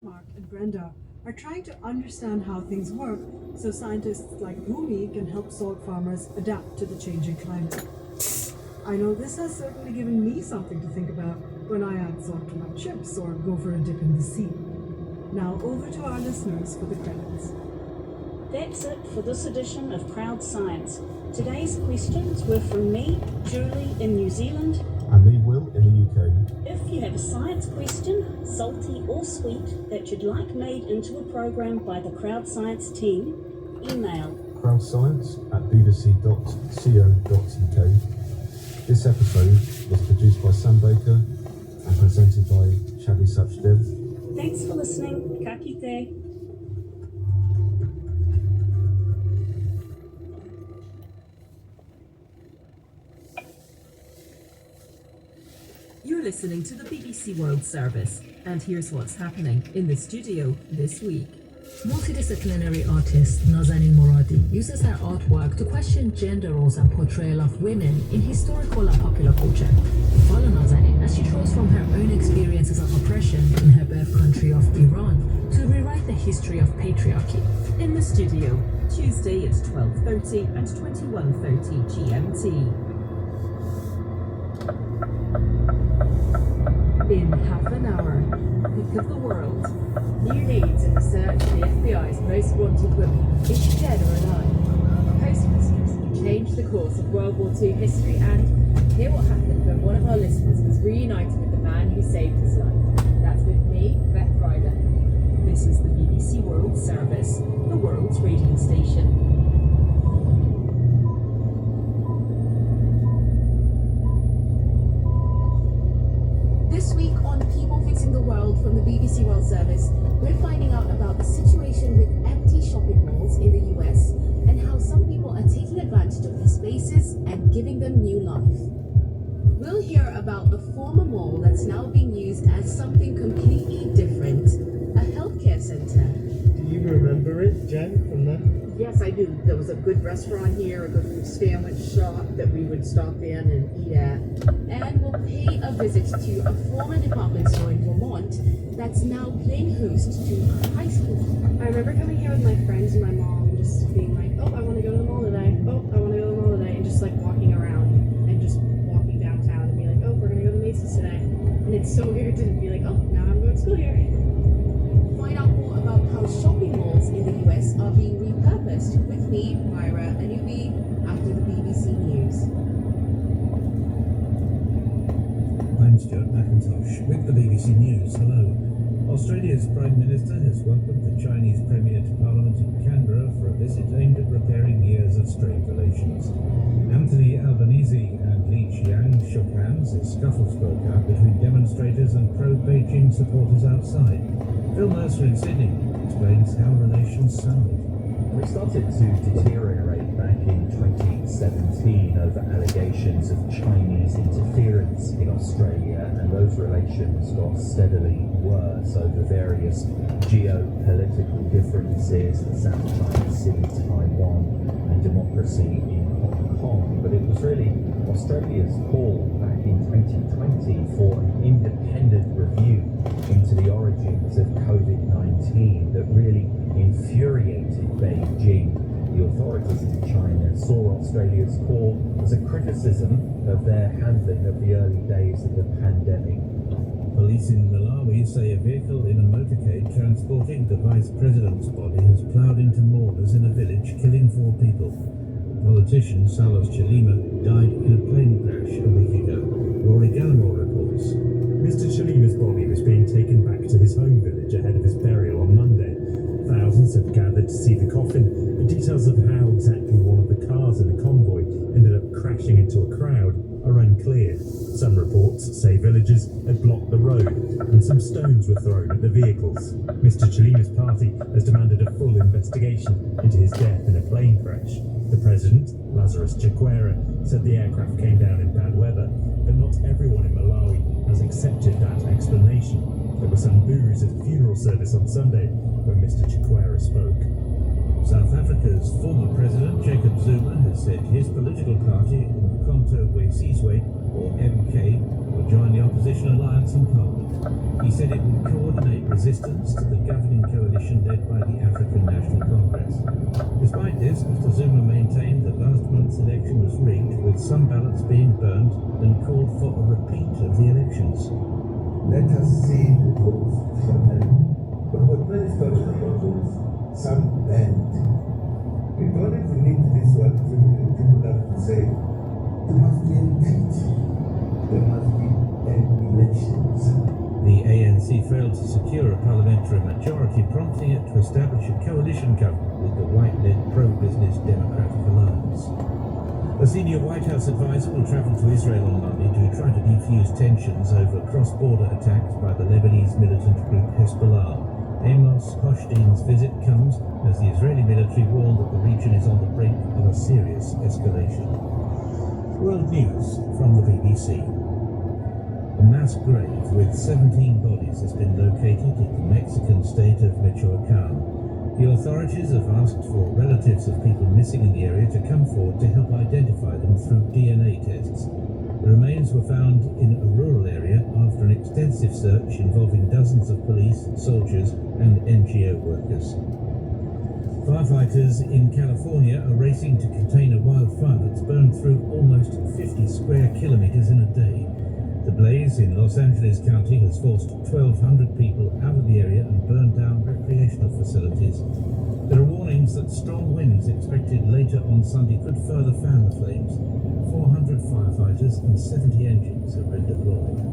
Mark and Brenda are trying to understand how things work so scientists like Bhumi can help salt farmers adapt to the changing climate. I know this has certainly given me something to think about when I add salt to my chips or go for a dip in the sea. Now over to our listeners for the credits. That's it for this edition of Crowd Science. Today's questions were from me, Julie, in New Zealand. And me, Will, in the UK. If you have a science question, salty or sweet, that you'd like made into a program by the Crowd Science team, email crowdscience@bbc.co.uk. This episode was produced by Sam Baker and presented by Chavi Sachdev. Thanks for listening. Ka kite. You're listening to the BBC World Service, and here's what's happening in the studio this week. Multidisciplinary artist Nazanin Moradi uses her artwork to question gender roles and portrayal of women in historical and popular culture. Follow Nazanin as she draws from her own experiences of oppression in her birth country of Iran to rewrite the history of patriarchy. In the studio, Tuesday at 12:30 and 21:30 GMT. In half an hour, pick of the world. New leads in the search for the FBI's most wanted woman. Is she dead or alive? Postmistress who changed the course of World War II history, and hear what happened when one of our listeners was reunited with the man who saved his life. That's with me, Beth Ryder. This is the BBC World Service, the world's radio station. This week on People Fixing the World from the BBC World Service, we're finding out about the situation with empty shopping malls in the US and how some people are taking advantage of these spaces and giving them new life. We'll hear about a former mall that's now being used as something completely different, a healthcare center. Do you remember it, Jen, from there? Yes, I do. There was a good restaurant here, a good sandwich shop that we would stop in and eat at. And we'll pay a visit to a former department store in Vermont that's now playing host to a high school. I remember coming here with my friends and my mom and just being like, oh, I want to go to the mall today. Oh, I want to go to the mall today. And just like walking around and just walking downtown and be like, oh, we're going to go to Macy's today. And it's so weird to be like, oh, now I'm going to school here. Find out more about how shopping malls in the US are being repurposed with me, Myra Anubi, after the BBC News. I'm Stuart McIntosh with the BBC News. Hello. Australia's Prime Minister has welcomed the Chinese Premier to Parliament in Canberra for a visit aimed at repairing years of strained relations. Anthony Albanese and Li Qiang shook hands as scuffles broke out between demonstrators and pro-Beijing supporters outside. Phil Mercer in Sydney explains how relations soured. We started to deteriorate back in 2017 over allegations of Chinese interference in Australia, and those relations got steadily worse over various geopolitical differences, the South China Sea, Taiwan, and democracy in Hong Kong. But it was really Australia's call back in 2020 for an independent review into the origins of COVID-19 that really infuriated Beijing. The authorities in China saw Australia's call as a criticism of their handling of the early days of the pandemic. Police in Malawi say a vehicle in a motorcade transporting the Vice President's body has ploughed into mourners in a village, killing 4 people. Politician Salos Chilima died in a plane crash a week ago. Rory Gallimore reports. Mr. Chalima's body was being taken back to his home village ahead of his burial on Monday. Thousands have gathered to see the coffin. The details of how exactly one of the cars in the convoy ended up crashing into a crowd are unclear. Some reports say villagers had blocked the road and some stones were thrown at the vehicles. Mr. Chalima's party has demanded a full investigation into his death in a plane crash. The president, Lazarus Chakwera, said the aircraft came down in bad weather, but not everyone in Malawi has accepted that explanation. There were some boos at the funeral service on Sunday when Mr. Chakwera spoke. South Africa's former president Jacob Zuma has said his political party, Umkhonto we Sizwe, or MK, will join the opposition alliance in Parliament. He said it would coordinate resistance to the governing coalition led by the African National Congress. Despite this, Mr. Zuma maintained that last month's election was rigged, with some ballots being burned, and called for a repeat of the elections. Let us see the votes from them. But what many talking about is some banned. We don't even need this one people have to say. There must be an act. There must be an elections. The ANC failed to secure a parliamentary majority, prompting it to establish a coalition government with the white-led pro-business Democratic Alliance. A senior White House advisor will travel to Israel on Monday to try to defuse tensions over cross-border attacks by the Lebanese militant group Hezbollah. Amos Hochstein's visit comes as the Israeli military warned that the region is on the brink of a serious escalation. World News from the BBC. A mass grave with 17 bodies has been located in the Mexican state of Michoacán. The authorities have asked for relatives of people missing in the area to come forward to help identify them through DNA tests. The remains were found in a rural area after an extensive search involving dozens of police, soldiers, and NGO workers. Firefighters in California are racing to contain a wildfire that's burned through almost 50 square kilometers in a day. The blaze in Los Angeles County has forced 1,200 people out of the area and burned down recreational facilities. There are warnings that strong winds expected later on Sunday could further fan the flames. 400 firefighters and 70 engines have been deployed.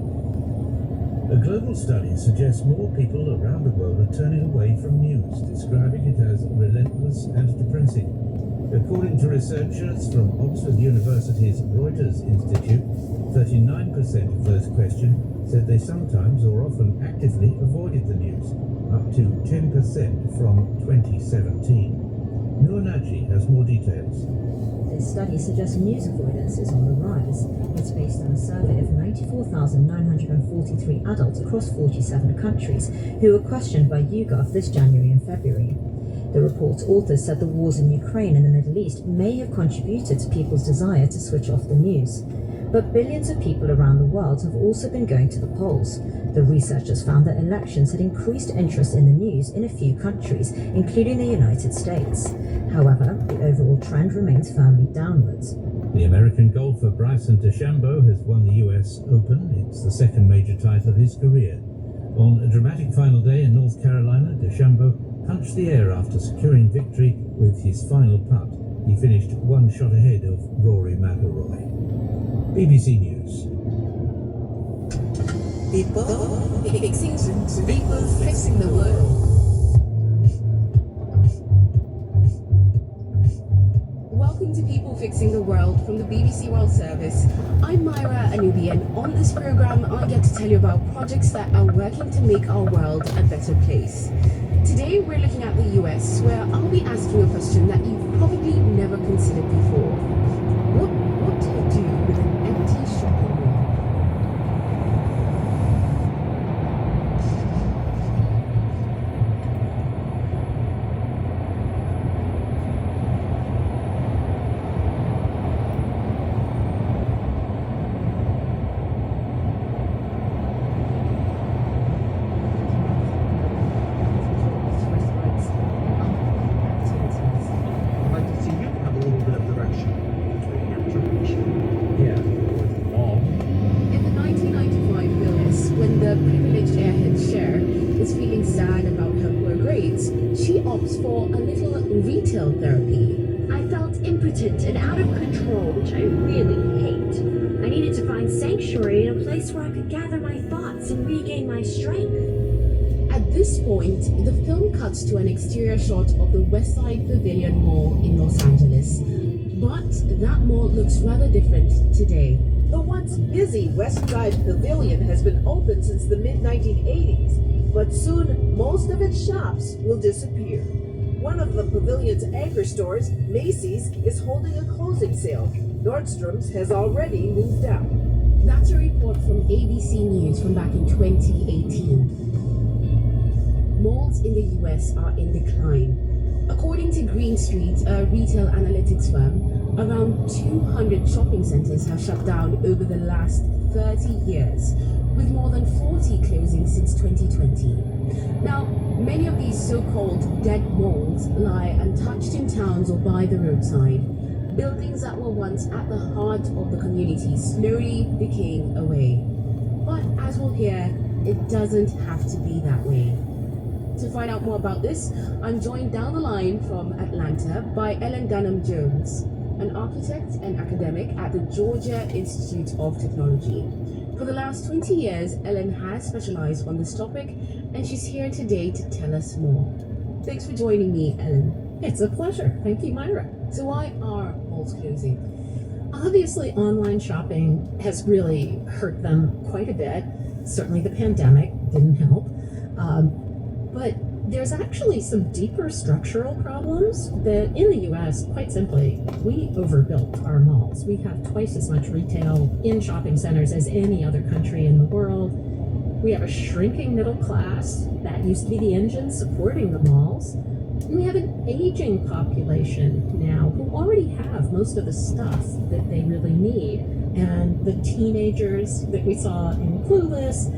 A global study suggests more people around the world are turning away from news, describing it as relentless and depressing. According to researchers from Oxford University's Reuters Institute, 39% of those questioned said they sometimes or often actively avoided the news, up to 10% from 2017. Noor Naji has more details. This study suggests news avoidance is on the rise. It's based on a survey of 94,943 adults across 47 countries who were questioned by YouGov this January and February. The report's authors said the wars in Ukraine and the Middle East may have contributed to people's desire to switch off the news. But billions of people around the world have also been going to the polls. The researchers found that elections had increased interest in the news in a few countries, including the United States. However, the overall trend remains firmly downwards. The American golfer Bryson DeChambeau has won the US Open. It's the second major title of his career. On a dramatic final day in North Carolina, DeChambeau punched the air after securing victory with his final putt. He finished one shot ahead of Rory McIlroy. BBC News. People fixing the world. Welcome to People Fixing the World from the BBC World Service. I'm Myra Anubi, and on this program I get to tell you about projects that are working to make our world a better place. Today we're looking at the US, where I'll be asking a question that you've probably never considered before. What do you do with an empty shopping mall? For a little retail therapy. I felt impotent and out of control, which I really hate. I needed to find sanctuary in a place where I could gather my thoughts and regain my strength. At this point, the film cuts to an exterior shot of the Westside Pavilion Mall in Los Angeles. But that mall looks rather different today. The once busy Westside Pavilion has been open since the mid-1980s, but soon most of its shops will disappear. One of the pavilion's anchor stores, Macy's, is holding a closing sale. Nordstrom's has already moved out. That's a report from ABC News from back in 2018. Malls in the US are in decline. According to Green Street, a retail analytics firm, around 200 shopping centres have shut down over the last 30 years, with more than 40 closing since 2020. Now, many of these so-called dead malls lie untouched in towns or by the roadside, buildings that were once at the heart of the community slowly decaying away. But as we'll hear, it doesn't have to be that way. To find out more about this, I'm joined down the line from Atlanta by Ellen Dunham Jones, an architect and academic at the Georgia Institute of Technology. For the last 20 years, Ellen has specialized on this topic, and she's here today to tell us more. Thanks for joining me, Ellen. It's a pleasure. Thank you, Myra. So why are malls closing? Obviously, online shopping has really hurt them quite a bit. Certainly the pandemic didn't help. But there's actually some deeper structural problems that in the US, quite simply, we overbuilt our malls. We have twice as much retail in shopping centers as any other country in the world. We have a shrinking middle class that used to be the engine supporting the malls. And we have an aging population now who already have most of the stuff that they really need. And the teenagers that we saw in Clueless,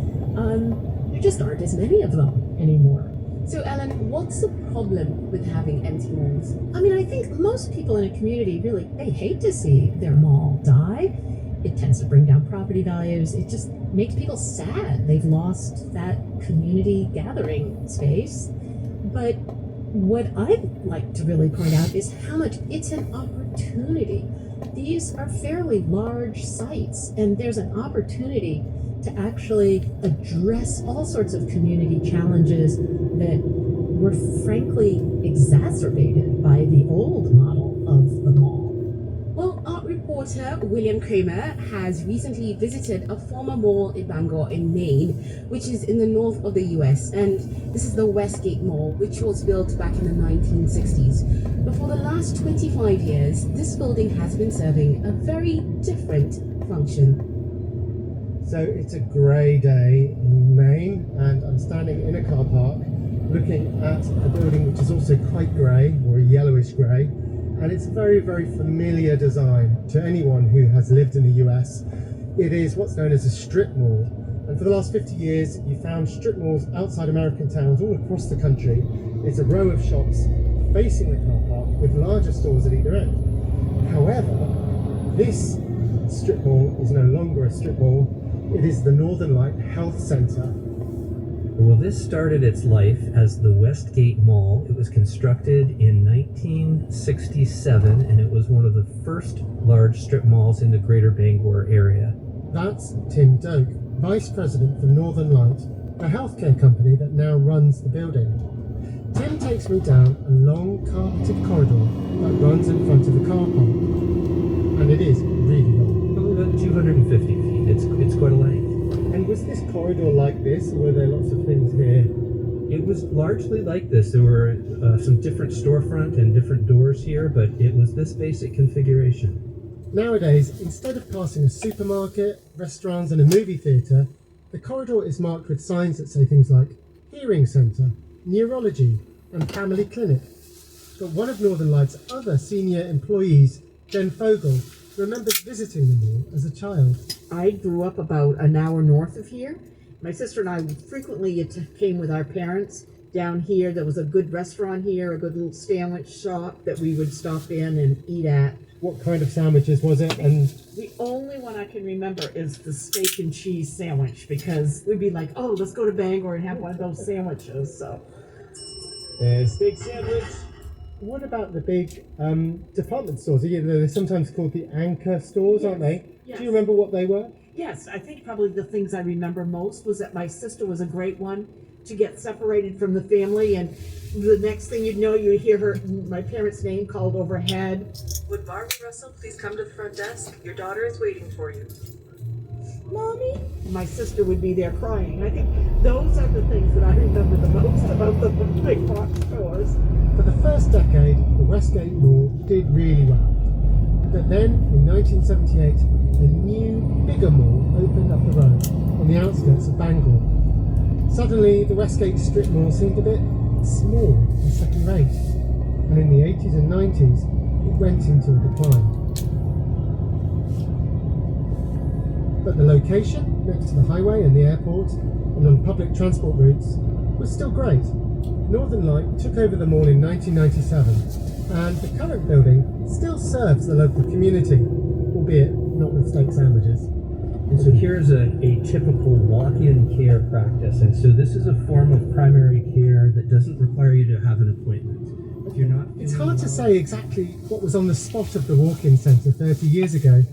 there just aren't as many of them anymore. So Ellen, what's the problem with having empty malls? I mean, I think most people in a community really, they hate to see their mall die. It tends to bring down property values. It just makes people sad. They've lost that community gathering space. But what I'd like to really point out is how much it's an opportunity. These are fairly large sites, and there's an opportunity to actually address all sorts of community challenges that were frankly exacerbated by the old model of the mall. Well, art reporter William Kramer has recently visited a former mall in Bangor in Maine, which is in the north of the US, and this is the Westgate Mall, which was built back in the 1960s. But for the last 25 years, this building has been serving a very different function. So it's a grey day in Maine, and I'm standing in a car park looking at a building which is also quite grey, or a yellowish grey, and it's a very, very familiar design to anyone who has lived in the US. It is what's known as a strip mall, and for the last 50 years you found strip malls outside American towns all across the country. It's a row of shops facing the car park with larger stores at either end. However, this strip mall is no longer a strip mall. It is the Northern Light Health Center. Well, this started its life as the Westgate Mall. It was constructed in 1967, and it was one of the first large strip malls in the greater Bangor area. That's Tim Doak, Vice President for Northern Light, a healthcare company that now runs the building. Tim takes me down a long carpeted corridor that runs in front of the car park. And it is really long. Probably about 250 feet. It's quite a length. And was this corridor like this, or were there lots of things here? It was largely like this. There were some different storefront and different doors here, but it was this basic configuration. Nowadays, instead of passing a supermarket, restaurants and a movie theatre, the corridor is marked with signs that say things like Hearing Centre, Neurology and Family Clinic. But one of Northern Light's other senior employees, Jen Fogel, remembers visiting the mall as a child. I grew up about an hour north of here. My sister and I frequently came with our parents down here. There was a good restaurant here, a good little sandwich shop that we would stop in and eat at. What kind of sandwiches was it? And the only one I can remember is the steak and cheese sandwich, because we'd be like, oh, let's go to Bangor and have one of those sandwiches. So, steak sandwich. What about the big department stores? They're sometimes called the anchor stores, aren't they? Yes. Do you remember what they were? Yes, I think probably the things I remember most was that my sister was a great one to get separated from the family, and the next thing you'd know, you'd hear my parents' name called overhead. Would Barbara Russell please come to the front desk? Your daughter is waiting for you. Mommy? My sister would be there crying. I think those are the things that I remember the most about the big box stores. For the first decade, the Westgate Mall did really well. But then, in 1978, a new, bigger mall opened up the road on the outskirts of Bangor. Suddenly, the Westgate Strip Mall seemed a bit small and second-rate. and in the 80s and 90s it went into a decline. But the location, next to the highway and the airport, and on public transport routes, was still great. Northern Light took over the mall in 1997, and the current building still serves the local community, albeit not with steak sandwiches. And so here's a typical walk-in care practice. And so this is a form of primary care that doesn't require you to have an appointment. If you're not, it's hard to say exactly what was on the spot of the walk-in centre 30 years ago,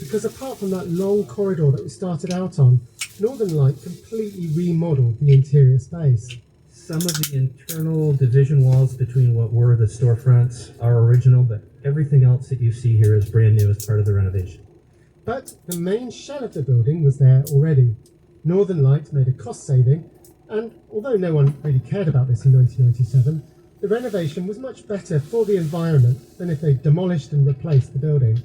because apart from that long corridor that we started out on, Northern Light completely remodeled the interior space. Some of the internal division walls between what were the storefronts are original, but everything else that you see here is brand new as part of the renovation. But the main shell of the building was there already. Northern Light made a cost saving, and although no one really cared about this in 1997, the renovation was much better for the environment than if they demolished and replaced the building.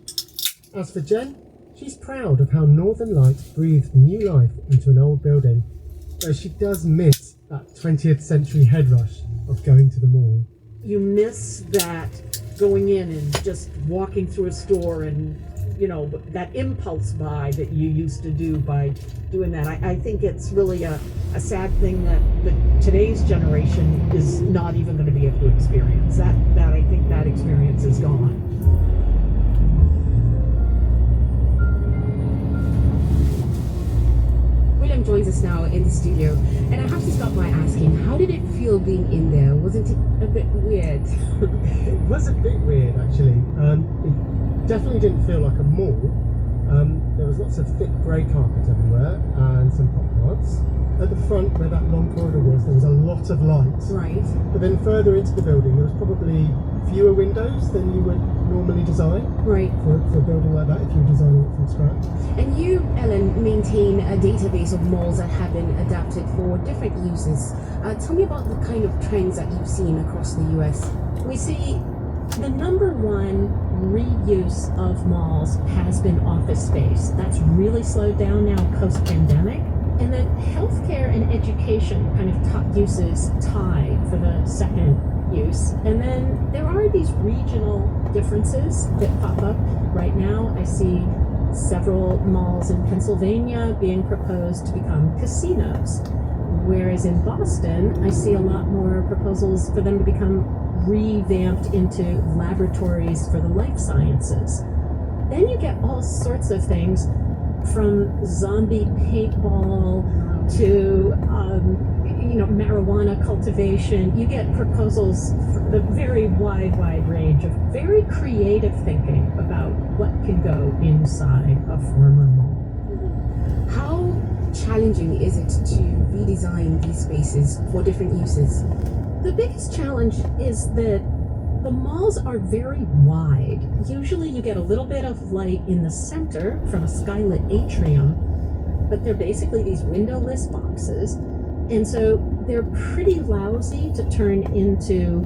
As for Jen, she's proud of how Northern Light breathed new life into an old building, though she does miss that 20th century head rush of going to the mall. You miss that going in and just walking through a store and, you know, that impulse buy that you used to do by doing that. I think it's really a sad thing that today's generation is not even going to be able to experience. That I think that experience is gone. William joins us now in the studio, and I have to start by asking, how did it feel being in there? Wasn't it a bit weird? It was a bit weird, actually. It definitely didn't feel like a mall. There was lots of thick grey carpet everywhere and some pop plants. At the front, where that long corridor was, there was a lot of light. Right. But then further into the building, there was probably fewer windows than you would normally design. Right. For a building like that, if you were designing it from scratch. And you, Ellen, maintain a database of malls that have been adapted for different uses. Tell me about the kind of trends that you've seen across the US. We see the number one reuse of malls has been office space. That's really slowed down now post-pandemic. And then healthcare and education kind of top uses tie for the second use. And then there are these regional differences that pop up. Right now, I see several malls in Pennsylvania being proposed to become casinos. Whereas in Boston, I see a lot more proposals for them to become revamped into laboratories for the life sciences. Then you get all sorts of things, from zombie paintball to marijuana cultivation. You get proposals for a very wide range of very creative thinking about what can go inside a former mall. How challenging is it to redesign these spaces for different uses? The biggest challenge is that the malls are very wide. Usually you get a little bit of light in the center from a skylit atrium, but they're basically these windowless boxes. And so they're pretty lousy to turn into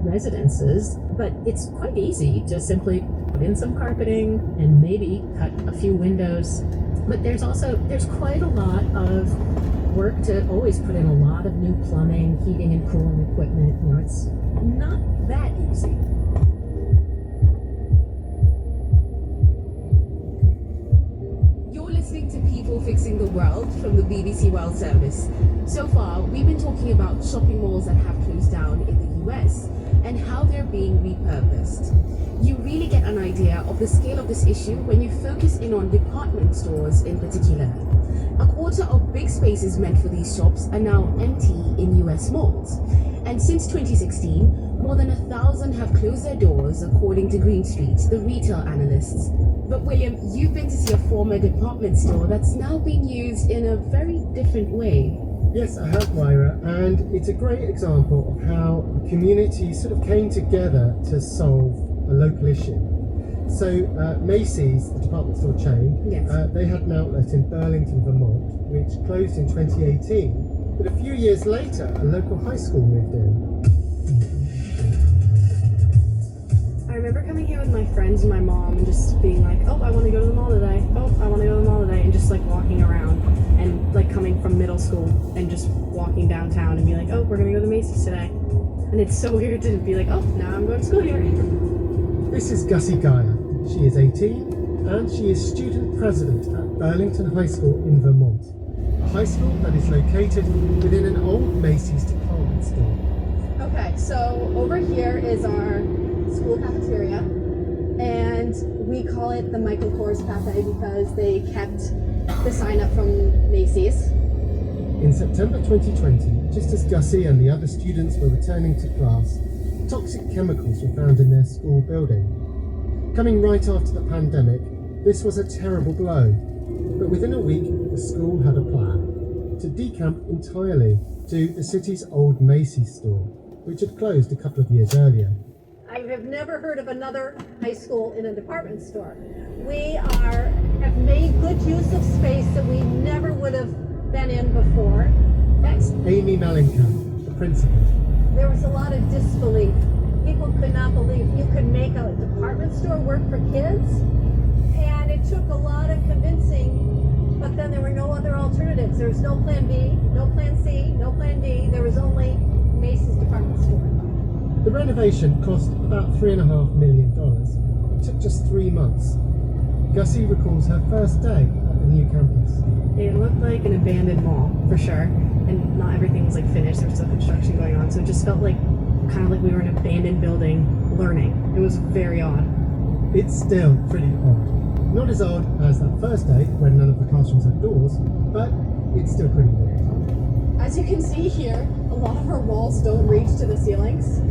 residences, but it's quite easy to simply put in some carpeting and maybe cut a few windows. But there's quite a lot of work to always put in a lot of new plumbing, heating and cooling equipment. You know, it's not that easy. You're listening to People Fixing the World from the BBC World Service. So far, we've been talking about shopping malls that have closed down in the US and how they're being repurposed. You really get an idea of the scale of this issue when you focus in on department stores in particular. A quarter of big spaces meant for these shops are now empty in US malls. And since 2016, more than 1,000 have closed their doors, according to Green Street, the retail analysts. But William, you've been to see a former department store that's now being used in a very different way. Yes, I have, Myra, and it's a great example of how the community sort of came together to solve a local issue. So Macy's, the department store chain, yes. They had an outlet in Burlington, Vermont, which closed in 2018. But a few years later, a local high school moved in. I remember coming here with my friends and my mom and just being like, oh, I want to go to the mall today. Oh, I want to go to the mall today. And just like walking around and like coming from middle school and just walking downtown and be like, oh, we're going to go to Macy's today. And it's so weird to be like, oh, now I'm going to school here. This is Gussie Geyer. She is 18 and she is student president at Burlington High School in Vermont. A high school that is located within an old Macy's department store. Okay, so over here is our school cafeteria, and we call it the Michael Kors Cafe because they kept the sign up from Macy's. In September 2020, just as Gussie and the other students were returning to class, toxic chemicals were found in their school building. Coming right after the pandemic, this was a terrible blow. But within a week, the school had a plan to decamp entirely to the city's old Macy's store, which had closed a couple of years earlier. I have never heard of another high school in a department store. We have made good use of space that we never would have been in before. That's Amy Mellencamp, the principal. There was a lot of disbelief. People could not believe you could make a department store work for kids. And it took a lot of convincing, but then there were no other alternatives. There was no plan B, no plan C, no plan D. There was only Macy's department store. The renovation cost about $3.5 million. It took just 3 months. Gussie recalls her first day at the new campus. It looked like an abandoned mall, for sure. And not everything was like finished, there was still construction going on. So it just felt like kind of like we were in an abandoned building learning. It was very odd. It's still pretty odd. Not as odd as that first day when none of the classrooms had doors, but it's still pretty weird. As you can see here, a lot of our walls don't reach to the ceilings.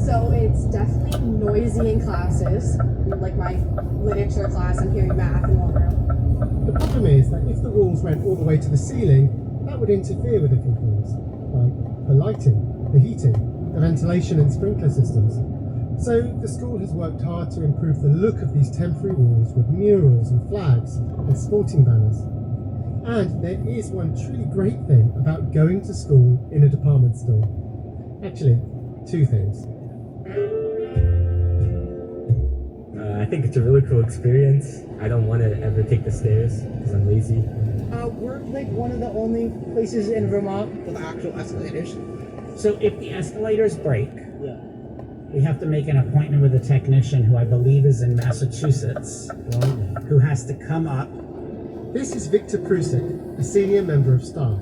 So it's definitely noisy in classes. Like my literature class, I'm hearing math in one room. The problem is that if the walls went all the way to the ceiling, that would interfere with a few things, like the lighting, the heating, the ventilation and sprinkler systems. So the school has worked hard to improve the look of these temporary walls with murals and flags and sporting banners. And there is one truly great thing about going to school in a department store. Actually, two things. I think it's a really cool experience. I don't want to ever take the stairs because I'm lazy. We're like one of the only places in Vermont with actual escalators. So if the escalators break, we have to make an appointment with a technician who I believe is in Massachusetts, who has to come up. This is Victor Prusik, a senior member of staff.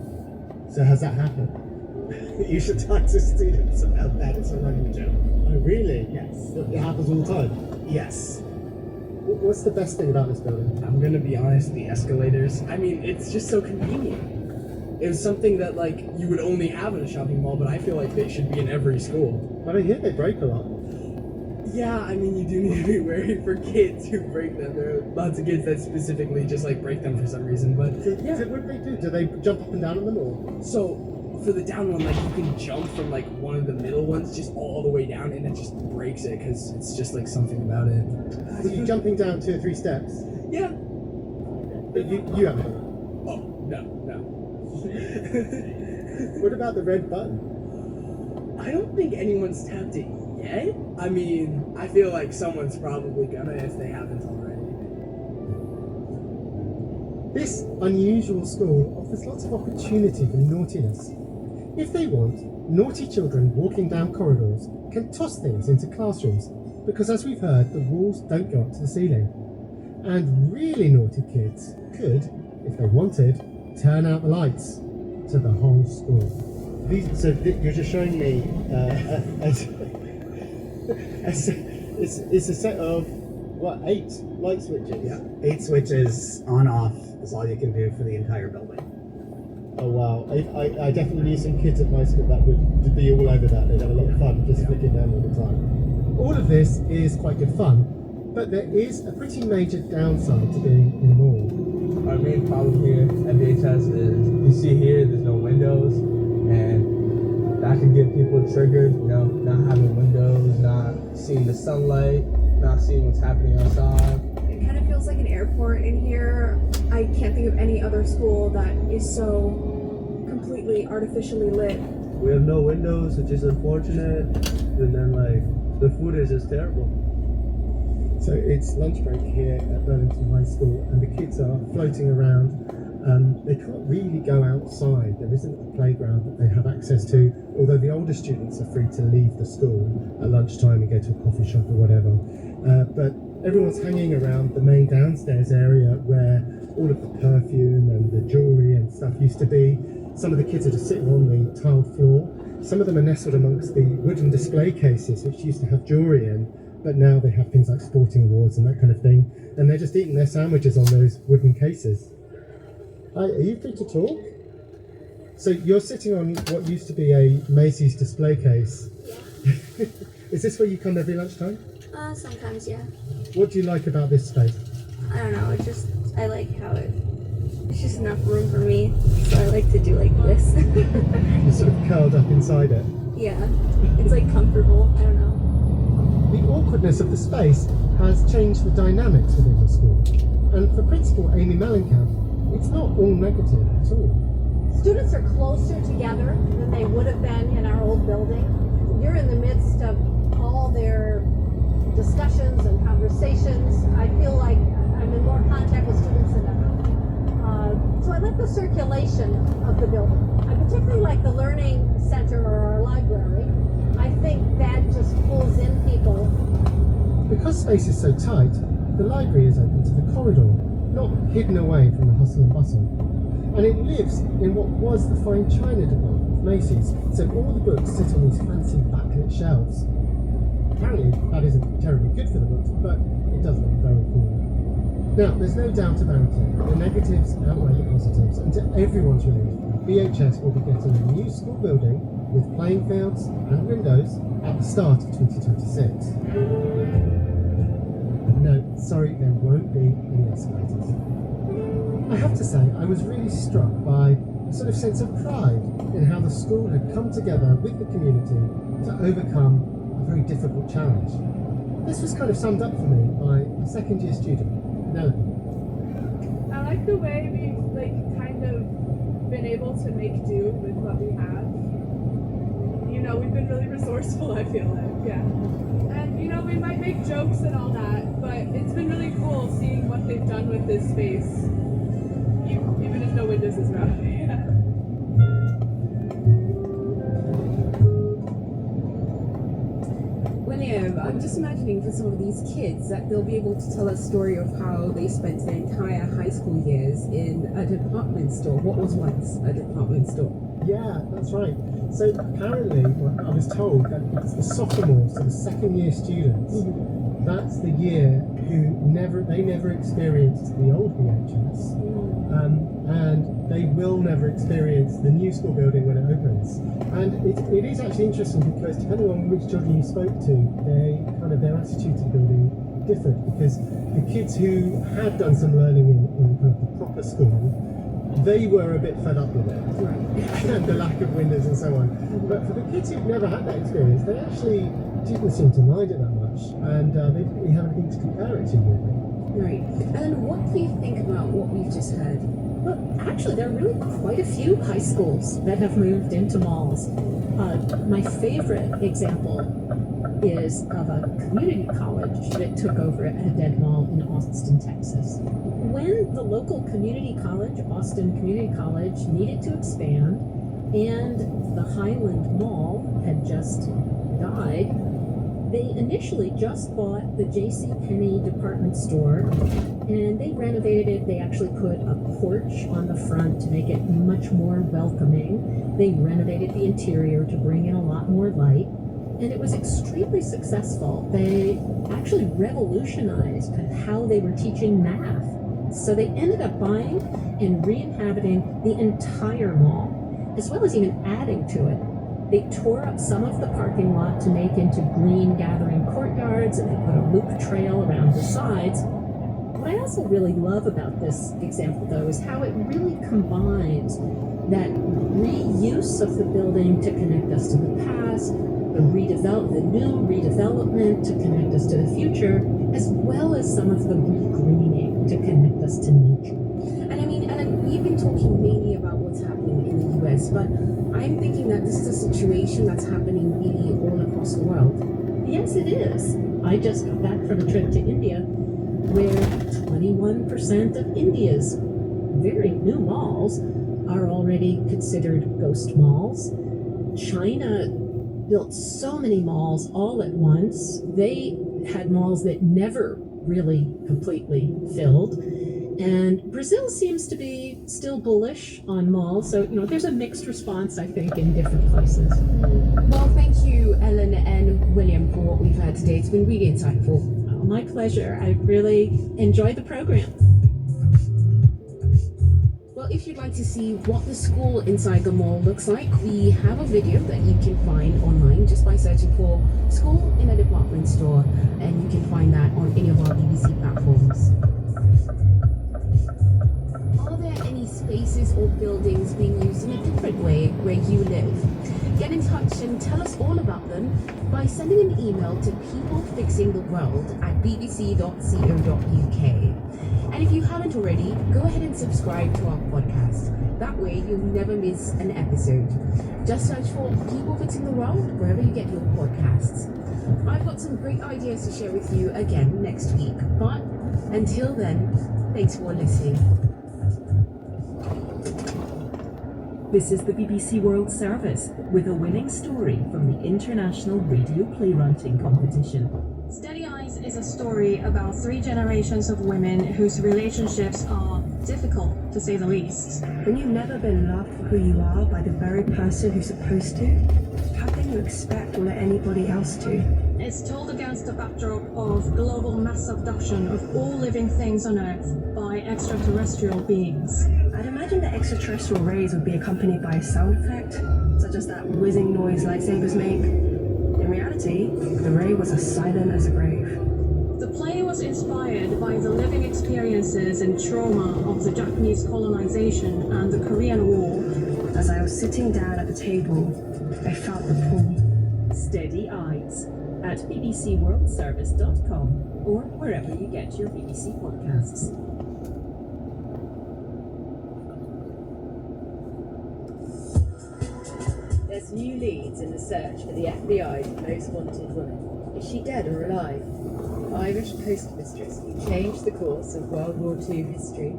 So has that happened? You should talk to students about that. It's a running joke. Oh, really? Yes. It happens all the time? Yes. What's the best thing about this building? I'm gonna be honest, the escalators. I mean, it's just so convenient. It was something that, like, you would only have in a shopping mall, but I feel like they should be in every school. But I hear they break a lot. Yeah, I mean, you do need to be wary for kids who break them. There are lots of kids that specifically just, like, break them for some reason, but yeah. So what do they do? Do they jump up and down on them all? So, for the down one, like, you can jump from, like, one of the middle ones just all the way down, and it just breaks it, because it's just, like, something about it. So you're jumping down 2 or 3 steps? Yeah. But you haven't. Oh, no. What about the red button? I don't think anyone's tapped it yet. I mean, I feel like someone's probably gonna if they haven't already. This unusual school offers lots of opportunity for naughtiness. If they want, naughty children walking down corridors can toss things into classrooms because, as we've heard, the walls don't go up to the ceiling. And really naughty kids could, if they wanted, turn out the lights to the whole school. You're just showing me it's a set of, 8 light switches? Yeah, 8 switches on off is all you can do for the entire building. Oh wow, I definitely knew some kids at my school that would be all over that. They'd have a lot of fun just flicking them all the time. All of this is quite good fun, but there is a pretty major downside to being in a mall. Our main problem here at VHS is, you see here, there's no windows, and that can get people triggered, not having windows, not seeing the sunlight, not seeing what's happening outside. It kind of feels like an airport in here. I can't think of any other school that is so completely artificially lit. We have no windows, which is unfortunate, and then the food is just terrible. So it's lunch break here at Burlington High School, and the kids are floating around They can't really go outside. There isn't a playground that they have access to, although the older students are free to leave the school at lunchtime and go to a coffee shop or whatever. But everyone's hanging around the main downstairs area where all of the perfume and the jewellery and stuff used to be. Some of the kids are just sitting on the tiled floor. Some of them are nestled amongst the wooden display cases, which used to have jewellery in, but now they have things like sporting awards and that kind of thing. And they're just eating their sandwiches on those wooden cases. Hi, are you free to talk? So you're sitting on what used to be a Macy's display case. Yeah. Is this where you come every lunchtime? Sometimes, yeah. What do you like about this space? I don't know, I like how it's just enough room for me, so I like to do like this. You're sort of curled up inside it. Yeah, it's like comfortable, I don't know. The awkwardness of the space has changed the dynamics within the school. And for Principal Amy Mellencamp, it's not all negative at all. Students are closer together than they would have been in our old building. You're in the midst of all their discussions and conversations. I feel like I'm in more contact with students than ever. So I like the circulation of the building. I particularly like the learning center or our library. I think that just pulls in people. Because space is so tight, the library is open to the corridor, not hidden away from the hustle and bustle. And it lives in what was the fine china department of Macy's, so all the books sit on these fancy backlit shelves. Apparently that isn't terribly good for the books, but it does look very cool. Now, there's no doubt about it, the negatives outweigh the positives, and to everyone's relief, BHS will be getting a new school building with playing fields and windows at the start of 2026. No, sorry, there won't be any escalators. I have to say, I was really struck by a sort of sense of pride in how the school had come together with the community to overcome a very difficult challenge. This was kind of summed up for me by a second-year student, Nelly. I like the way we've kind of been able to make do with what we have. You know, we've been really resourceful, I feel like, yeah. And you know, we might make jokes and all that, but it's been really cool seeing what they've done with this space. Even if no windows is around. Yeah. Well, yeah, I'm just imagining for some of these kids that they'll be able to tell a story of how they spent their entire high school years in a department store, what was once a department store. Yeah, that's right. So apparently, I was told that it's the sophomores, so the second-year students, that's the year who never experienced the old BHS. And they will never experience the new school building when it opens. And it is actually interesting because depending on which children you spoke to, their attitude to the building differed, because the kids who had done some learning in kind of the proper school, they were a bit fed up with it, and the lack of windows and so on. But for the kids who've never had that experience, they actually didn't seem to mind it that much, and they didn't really have anything to compare it to, really. Right. And then what do you think about what we've just heard? Well, actually, there are really quite a few high schools that have moved into malls. My favorite example is of a community college that took over a dead mall in Austin, Texas. When the local community college, Austin Community College, needed to expand, and the Highland Mall had just died, they initially just bought the JCPenney department store, and they renovated it. They actually put a porch on the front to make it much more welcoming. They renovated the interior to bring in a lot more light, and it was extremely successful. They actually revolutionized kind of how they were teaching math. So they ended up buying and re-inhabiting the entire mall, as well as even adding to it. They tore up some of the parking lot to make into green gathering courtyards, and they put a loop trail around the sides. What I also really love about this example, though, is how it really combines that reuse of the building to connect us to the past, the new redevelopment to connect us to the future, as well as some of the regreening to connect us to nature. And I mean, Ellen, we've been talking mainly about what's happening in the US, but I'm thinking that this is a situation that's happening really all across the world. Yes, it is. I just got back from a trip to India, where 21% of India's very new malls are already considered ghost malls. China built so many malls all at once. They had malls that never really completely filled. And Brazil seems to be still bullish on malls. So, there's a mixed response, I think, in different places. Well, thank you, Ellen and William, for what we've heard today. It's been really insightful. Oh, my pleasure. I really enjoyed the program. Well, if you'd like to see what the school inside the mall looks like, we have a video that you can find online just by searching for School in a Department Store, and you can find that on any of our BBC platforms. Are there any spaces or buildings being used in a different way where you live? Get in touch and tell us all about them by sending an email to peoplefixingtheworld@bbc.co.uk. And if you haven't already, go ahead and subscribe to our podcast. That way you'll never miss an episode. Just search for People Fixing the World wherever you get your podcasts. I've got some great ideas to share with you again next week. But until then, thanks for listening. This is the BBC World Service with a winning story from the International Radio Playwriting Competition. Steady Eyes is a story about 3 generations of women whose relationships are difficult, to say the least. When you've never been loved for who you are by the very person who's supposed to, how can you expect or let anybody else to? It's told against the backdrop of global mass abduction of all living things on Earth by extraterrestrial beings. I'd imagine the extraterrestrial rays would be accompanied by a sound effect, such as that whizzing noise lightsabers make. In reality, the ray was as silent as a grave. The play was inspired by the living experiences and trauma of the Japanese colonization and the Korean War. As I was sitting down at the table, I felt the pull. Steady Eyes at bbcworldservice.com or wherever you get your BBC podcasts. There's new leads in the search for the FBI's most wanted woman. Is she dead or alive? Irish postmistress who changed the course of World War II history.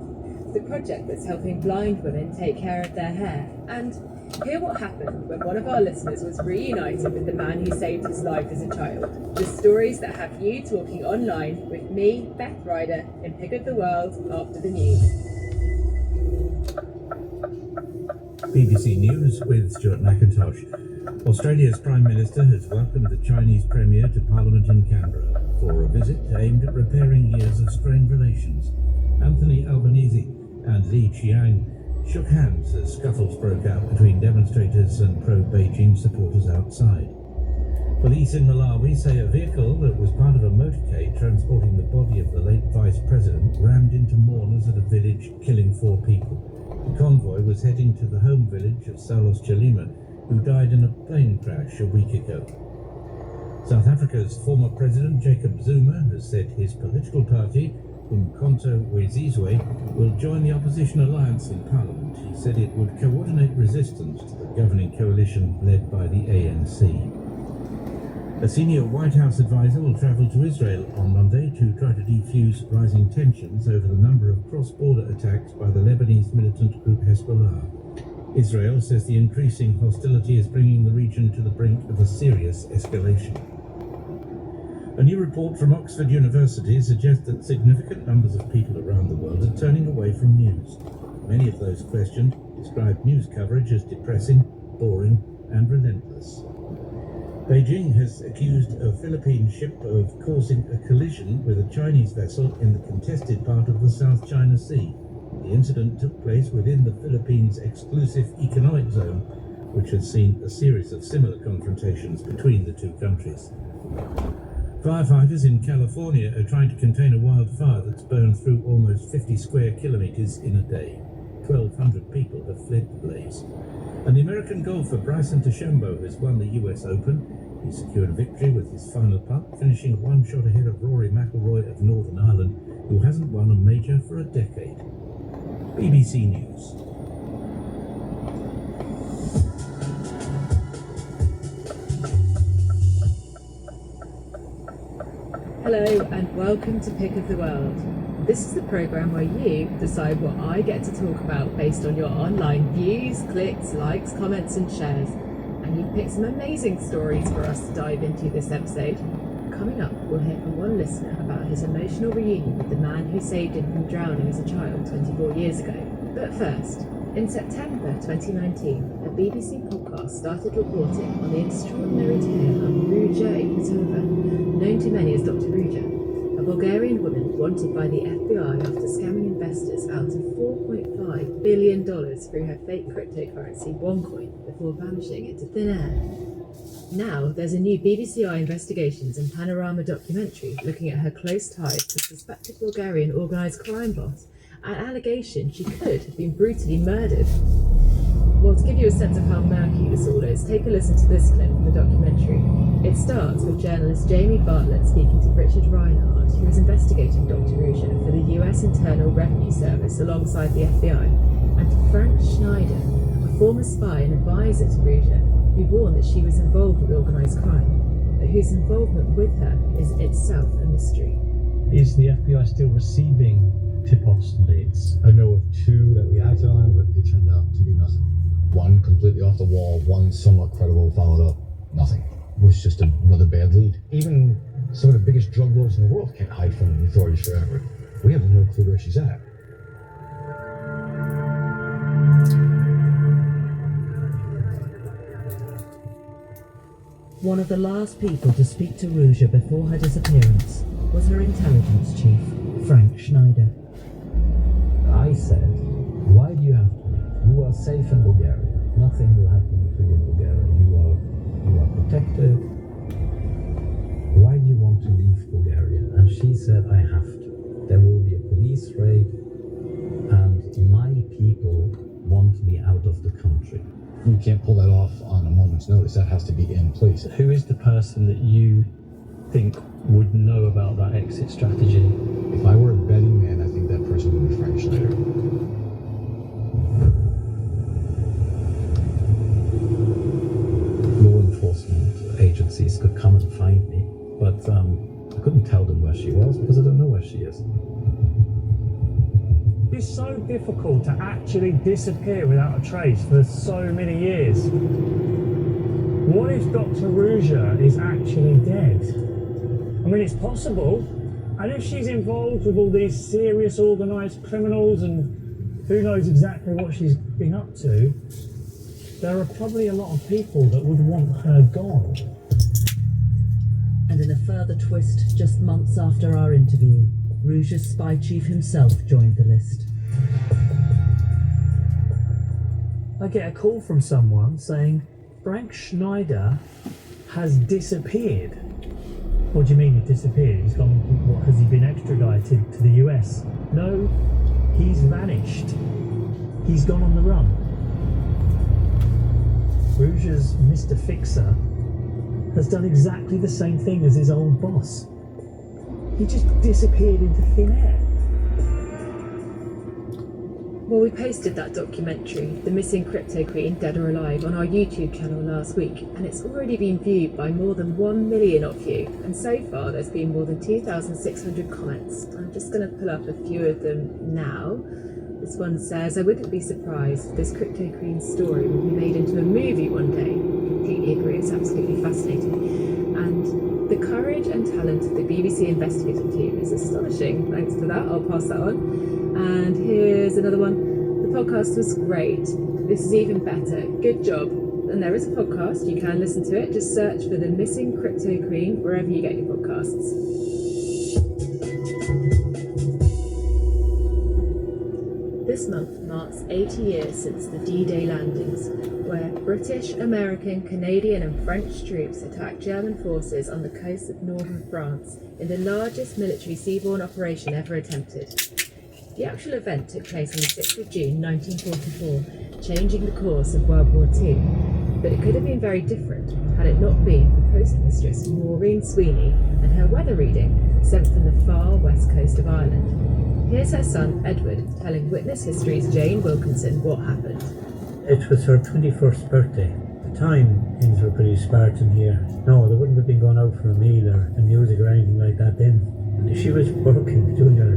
The project that's helping blind women take care of their hair. And hear what happened when one of our listeners was reunited with the man who saved his life as a child. The stories that have you talking online with me, Beth Ryder, in Pick of the World after the news. BBC News with Stuart McIntosh. Australia's Prime Minister has welcomed the Chinese Premier to Parliament in Canberra for a visit aimed at repairing years of strained relations. Anthony Albanese and Li Qiang shook hands as scuffles broke out between demonstrators and pro-Beijing supporters outside. Police in Malawi say a vehicle that was part of a motorcade transporting the body of the late Vice President rammed into mourners at a village, killing 4 people. The convoy was heading to the home village of Salos Chalima, who died in a plane crash a week ago. South Africa's former President Jacob Zuma has said his political party, Umkhonto weZizwe, will join the opposition alliance in Parliament. He said it would coordinate resistance to the governing coalition led by the ANC. A senior White House advisor will travel to Israel on Monday to try to defuse rising tensions over the number of cross-border attacks by the Lebanese militant group Hezbollah. Israel says the increasing hostility is bringing the region to the brink of a serious escalation. A new report from Oxford University suggests that significant numbers of people around the world are turning away from news. Many of those questioned describe news coverage as depressing, boring, and relentless. Beijing has accused a Philippine ship of causing a collision with a Chinese vessel in the contested part of the South China Sea. The incident took place within the Philippines' exclusive economic zone, which has seen a series of similar confrontations between the two countries. Firefighters in California are trying to contain a wildfire that's burned through almost 50 square kilometers in a day. 1,200 people have fled the blaze. And the American golfer Bryson DeChambeau has won the US Open. He secured a victory with his final putt, finishing 1 shot ahead of Rory McIlroy of Northern Ireland, who hasn't won a major for a decade. BBC News. Hello and welcome to Pick of the World. This is the program where you decide what I get to talk about based on your online views, clicks, likes, comments and shares. And you've picked some amazing stories for us to dive into this episode. Coming up, we'll hear from one listener about his emotional reunion with the man who saved him from drowning as a child 24 years ago. But first, in September 2019, a BBC podcast started reporting on the extraordinary tale of Ruja Ipatova, known to many as Dr. Ruja, a Bulgarian woman wanted by the FBI after scamming investors out of $4.5 billion through her fake cryptocurrency OneCoin before vanishing into thin air. Now, there's a new BBCI Investigations and Panorama documentary looking at her close ties to suspected Bulgarian organised crime boss, an allegation she could have been brutally murdered. Well, to give you a sense of how murky this all is, take a listen to this clip from the documentary. It starts with journalist Jamie Bartlett speaking to Richard Reinhardt, who is investigating Dr. Ruja for the US Internal Revenue Service alongside the FBI, and to Frank Schneider, a former spy and advisor to Ruja, who warned that she was involved with organised crime, but whose involvement with her is itself a mystery. Is the FBI still receiving tip-offs and leads? I know of two that we acted on, but it turned out to be nothing. One completely off the wall, one somewhat credible, followed up, nothing. It was just another bad lead. Even some of the biggest drug lords in the world can't hide from the authorities forever. We have no clue where she's at. One of the last people to speak to Ruja before her disappearance was her intelligence chief, Frank Schneider. I said, why do you have to leave? You are safe in Bulgaria. Nothing will happen to you in Bulgaria. You are protected. Why do you want to leave Bulgaria? And she said, I have to. There will be a police raid, and my people want me out of the country. You can't pull that off on a moment's notice. That has to be in place. Who is the person that you think would know about that exit strategy? If I were a betting man, I think that person would be Frank Schneider. Law enforcement agencies could come and find me, but I couldn't tell them where she was because I don't know where she is. It's so difficult to actually disappear without a trace for so many years. What if Dr. Ruja is actually dead? I mean, it's possible. And if she's involved with all these serious organised criminals and who knows exactly what she's been up to, there are probably a lot of people that would want her gone. And in a further twist, just months after our interview, Ruja's spy chief himself joined the list. I get a call from someone saying Frank Schneider has disappeared. What do you mean he's disappeared? He's gone, what, has he been extradited to the US? No, he's vanished. He's gone on the run. Ruja's Mr. Fixer has done exactly the same thing as his old boss. He just disappeared into thin air. Well, we posted that documentary, The Missing Crypto Queen, Dead or Alive, on our YouTube channel last week, and it's already been viewed by more than 1 million of you, and so far there's been more than 2,600 comments. I'm just going to pull up a few of them now. This one says, I wouldn't be surprised if this Crypto Queen story will be made into a movie one day. Completely agree, it's absolutely fascinating. And the courage and talent of the BBC investigative team is astonishing. Thanks for that, I'll pass that on. And here's another one. The podcast was great. This is even better. Good job. And there is a podcast. You can listen to it. Just search for The Missing Crypto Queen wherever you get your podcasts. This month marks 80 years since the D-Day landings, where British, American, Canadian and French troops attacked German forces on the coast of northern France in the largest military seaborne operation ever attempted. The actual event took place on the 6th of June 1944, changing the course of World War II. But it could have been very different had it not been for postmistress Maureen Sweeney and her weather reading sent from the far west coast of Ireland. Here's her son Edward telling Witness History's Jane Wilkinson what happened. It was her 21st birthday. At the time, things were pretty Spartan here. No, they wouldn't have been going out for a meal or the music or anything like that then. She was working, doing her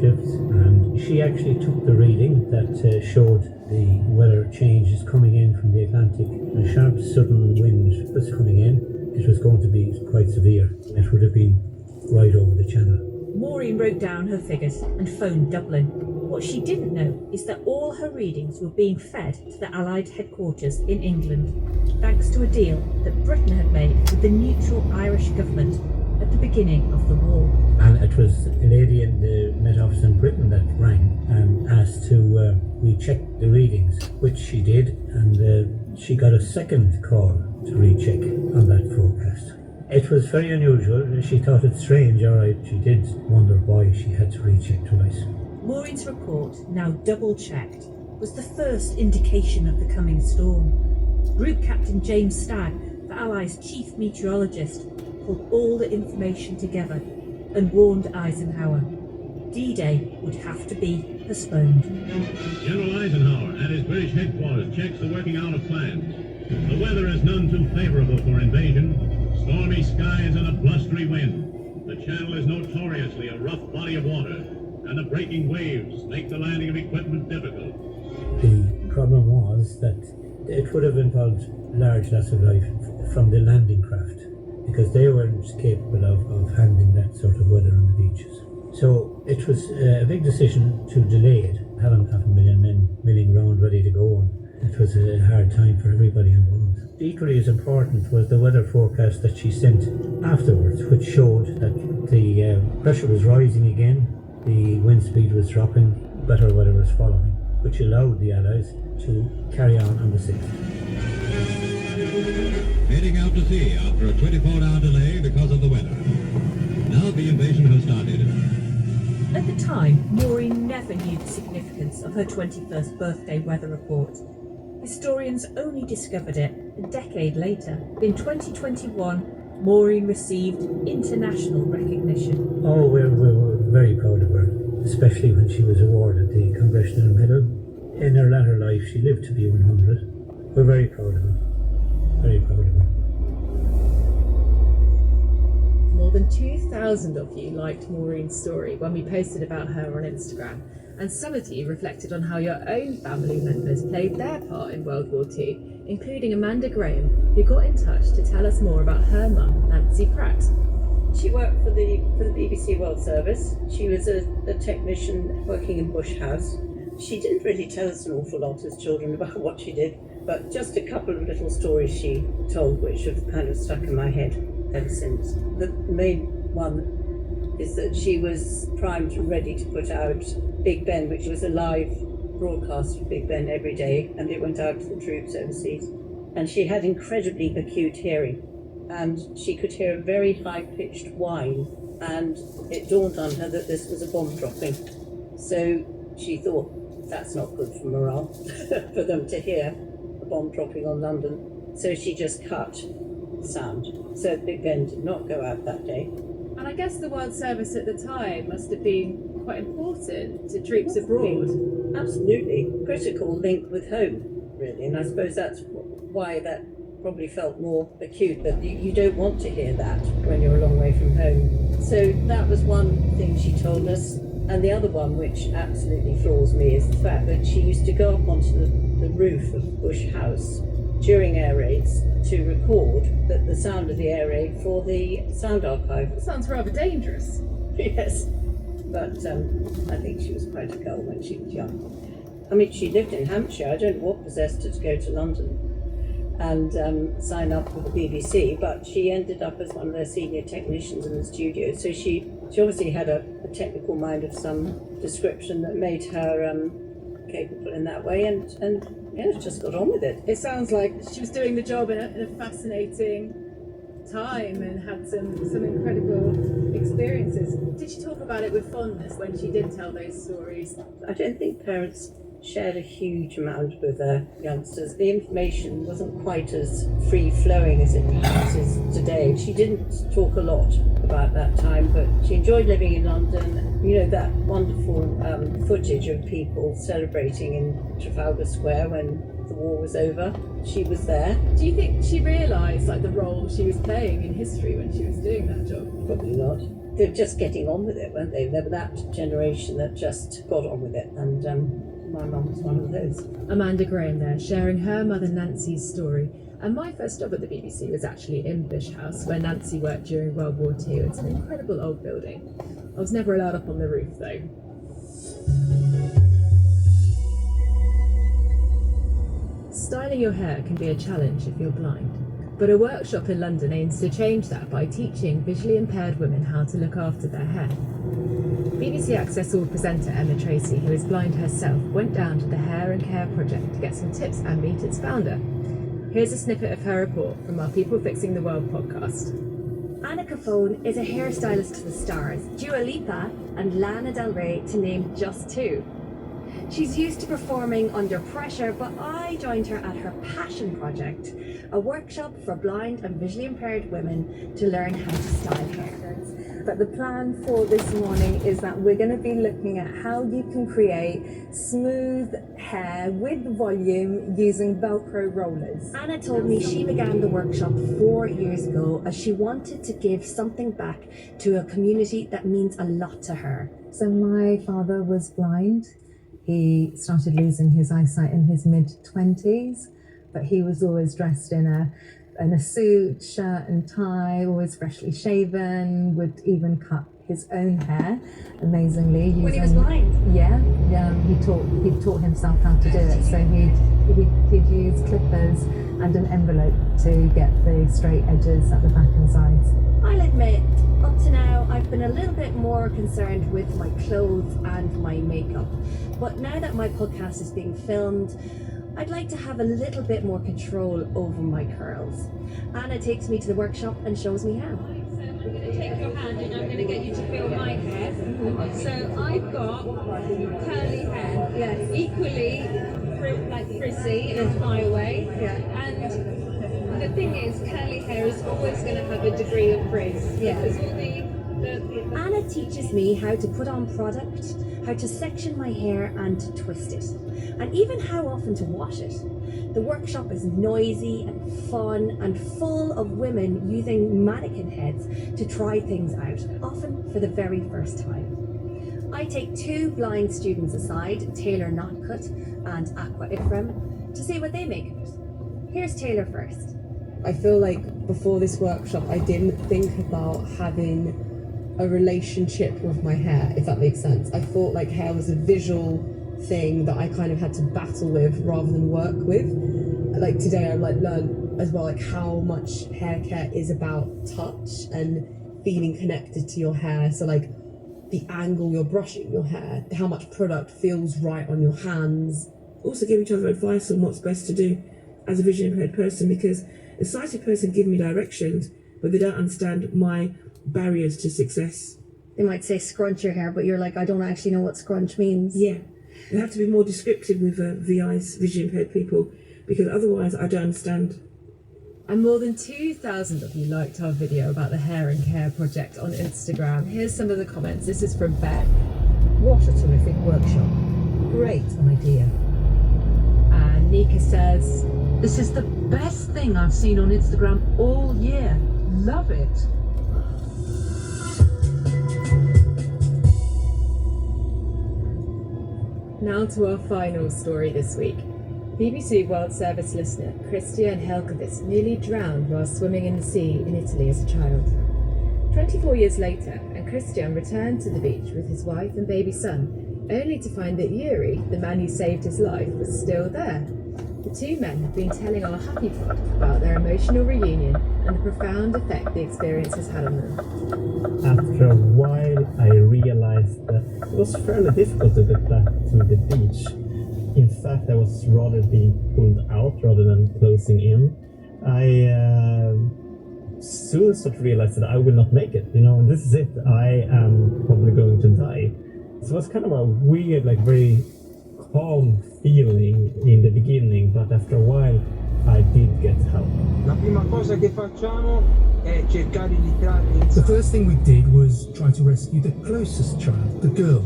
shifts, and she actually took the reading that showed the weather changes coming in from the Atlantic. A sharp sudden wind was coming in. It was going to be quite severe. It would have been right over the channel. Maureen wrote down her figures and phoned Dublin. What she didn't know is that all her readings were being fed to the Allied headquarters in England, thanks to a deal that Britain had made with the neutral Irish government at the beginning of the war. And it was a lady in the Met Office in Britain that rang and asked to recheck the readings, which she did, and she got a second call to recheck on that forecast. It was very unusual. She thought it strange, alright, she did wonder why she had to recheck twice. Maureen's report, now double-checked, was the first indication of the coming storm. Group Captain James Stagg, the Allies' chief meteorologist, pulled all the information together and warned Eisenhower. D-Day would have to be postponed. General Eisenhower at his British headquarters checks the working out of plans. The weather is none too favorable for invasion. Stormy skies and a blustery wind. The channel is notoriously a rough body of water, and the breaking waves make the landing of equipment difficult. The problem was that it would have involved large loss of life from the landing craft, because they weren't capable of handling that sort of weather on the beaches. So it was a big decision to delay it, having 500,000 men milling round ready to go, and it was a hard time for everybody involved. Equally as important was the weather forecast that she sent afterwards, which showed that the pressure was rising again, the wind speed was dropping, better weather was following, which allowed the Allies to carry on the 6th. Heading out to sea after a 24-hour delay because of the weather. Now the invasion has started. At the time, Maureen never knew the significance of her 21st birthday weather report. Historians only discovered it a decade later. In 2021, Maureen received international recognition. Oh, we were very proud of her, especially when she was awarded the Congressional Medal. In her latter life, she lived to be 100. We're very proud of her. Very proud of her. More than 2,000 of you liked Maureen's story when we posted about her on Instagram, and some of you reflected on how your own family members played their part in World War II, including Amanda Graham, who got in touch to tell us more about her mum, Nancy Pratt. She worked for the BBC World Service. She was a technician working in Bush House. She didn't really tell us an awful lot as children about what she did, but just a couple of little stories she told which have kind of stuck in my head ever since. The main one is that she was primed and ready to put out Big Ben, which was a live broadcast of Big Ben every day, and it went out to the troops overseas. And she had incredibly acute hearing, and she could hear a very high-pitched whine, and it dawned on her that this was a bomb dropping. So she thought, that's not good for morale, for them to hear a bomb dropping on London. So she just cut sound. So Big Ben did not go out that day. And I guess the World Service at the time must have been quite important to troops abroad. Absolutely. Critical link with home, really. And I suppose that's why that probably felt more acute, that you don't want to hear that when you're a long way from home. So that was one thing she told us. And the other one, which absolutely floors me, is the fact that she used to go up onto the roof of Bush House during air raids to record the sound of the air raid for the sound archive. That sounds rather dangerous. Yes, but I think she was quite a girl when she was young. I mean, she lived in Hampshire. I don't know what possessed her to go to London and sign up with the BBC, but she ended up as one of their senior technicians in the studio. So she obviously had a technical mind of some description that made her capable in that way, and yeah, just got on with it. It sounds like she was doing the job in a fascinating time and had some incredible experiences. Did she talk about it with fondness when she did tell those stories? I don't think parents shared a huge amount with their youngsters. The information wasn't quite as free-flowing as it perhaps is today. She didn't talk a lot about that time, but she enjoyed living in London. You know, that wonderful footage of people celebrating in Trafalgar Square when the war was over. She was there. Do you think she realised the role she was playing in history when she was doing that job? Probably not. they're just getting on with it, weren't they? They were that generation that just got on with it, and my mum was one of those. Amanda Graham there, sharing her mother Nancy's story. And my first job at the BBC was actually in Bush House, where Nancy worked during World War II. It's an incredible old building. I was never allowed up on the roof, though. Styling your hair can be a challenge if you're blind. But a workshop in London aims to change that by teaching visually impaired women how to look after their hair. BBC Access All presenter Emma Tracy, who is blind herself, went down to the Hair and Care project to get some tips and meet its founder. Here's a snippet of her report from our People Fixing the World podcast. Anna Cafone is a hairstylist to the stars, Dua Lipa and Lana Del Rey, to name just two. She's used to performing under pressure, but I joined her at her passion project, a workshop for blind and visually impaired women to learn how to style hair. But the plan for this morning is that we're going to be looking at how you can create smooth hair with volume using Velcro rollers. Anna told me she began the workshop 4 years ago as she wanted to give something back to a community that means a lot to her. So my father was blind. He started losing his eyesight in his mid-20s, but he was always dressed in a suit, shirt and tie, always freshly shaven, would even cut his own hair, amazingly. When he was blind? Yeah, he taught himself how to do it. So he'd use clippers and an envelope to get the straight edges at the back and sides. I'll admit, up to now, I've been a little bit more concerned with my clothes and my makeup. But now that my podcast is being filmed, I'd like to have a little bit more control over my curls. Anna takes me to the workshop and shows me how. I'm going to take your hand and I'm going to get you to feel my hair. So I've got curly hair, equally frizzy and flyaway. And the thing is, curly hair is always going to have a degree of frizz. Because all the Anna teaches me how to put on product, how to section my hair and to twist it, and even how often to wash it. The workshop is noisy and fun and full of women using mannequin heads to try things out, often for the very first time. I take two blind students aside, Taylor Notcut and Aqua Ifram, to see what they make of it. Here's Taylor first. I feel like before this workshop I didn't think about having a relationship with my hair, if that makes sense. I thought like hair was a visual thing that I kind of had to battle with rather than work with. Like today I learned as well like how much hair care is about touch and feeling connected to your hair. So like the angle you're brushing your hair, how much product feels right on your hands. Also give each other advice on what's best to do as a visually impaired person, because a sighted person give me directions but they don't understand my barriers to success. They might say scrunch your hair, but you're like, I don't actually know what scrunch means. Yeah, you have to be more descriptive with VIs, visually impaired people, because otherwise I don't understand. And more than 2,000 of you liked our video about the Hair and Care project on Instagram. Here's some of the comments. This is from Beck. What a terrific workshop. Great idea. And Nika says, this is the best thing I've seen on Instagram all year. Love it. Now to our final story this week. BBC World Service listener Christian Helkevits nearly drowned while swimming in the sea in Italy as a child. 24 years later, and Christian returned to the beach with his wife and baby son, only to find that Yuri, the man who saved his life, was still there. The two men have been telling our Happy Pod about their emotional reunion and the profound effect the experience has had on them. After a while, I realized that it was fairly difficult to get back to the beach. In fact, I was rather being pulled out rather than closing in. I soon started to realize that I will not make it. And this is it. I am probably going to die. So it was kind of a weird, very calm feeling in the beginning, but after a while I did get help. La prima cosa che facciamo è cercare di trarre. The first thing we did was try to rescue the closest child, the girl.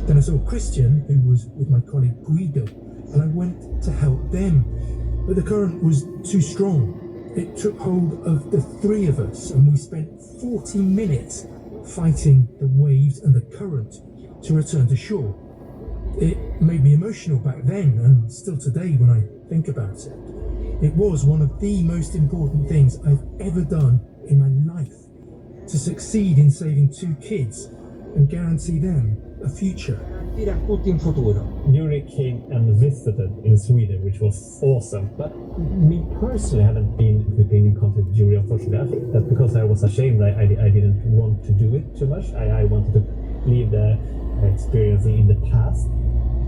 Then I saw Christian, who was with my colleague Guido, and I went to help them. But the current was too strong. It took hold of the three of us, and we spent 40 minutes fighting the waves and the current to return to shore. It made me emotional back then, and still today when I think about it. It was one of the most important things I've ever done in my life, to succeed in saving 2 kids and guarantee them a future. Yuri came and visited in Sweden, which was awesome. But me personally, I haven't been in contact with Yuri, unfortunately. I think that because I was ashamed, I didn't want to do it too much. I wanted to leave the experience in the past.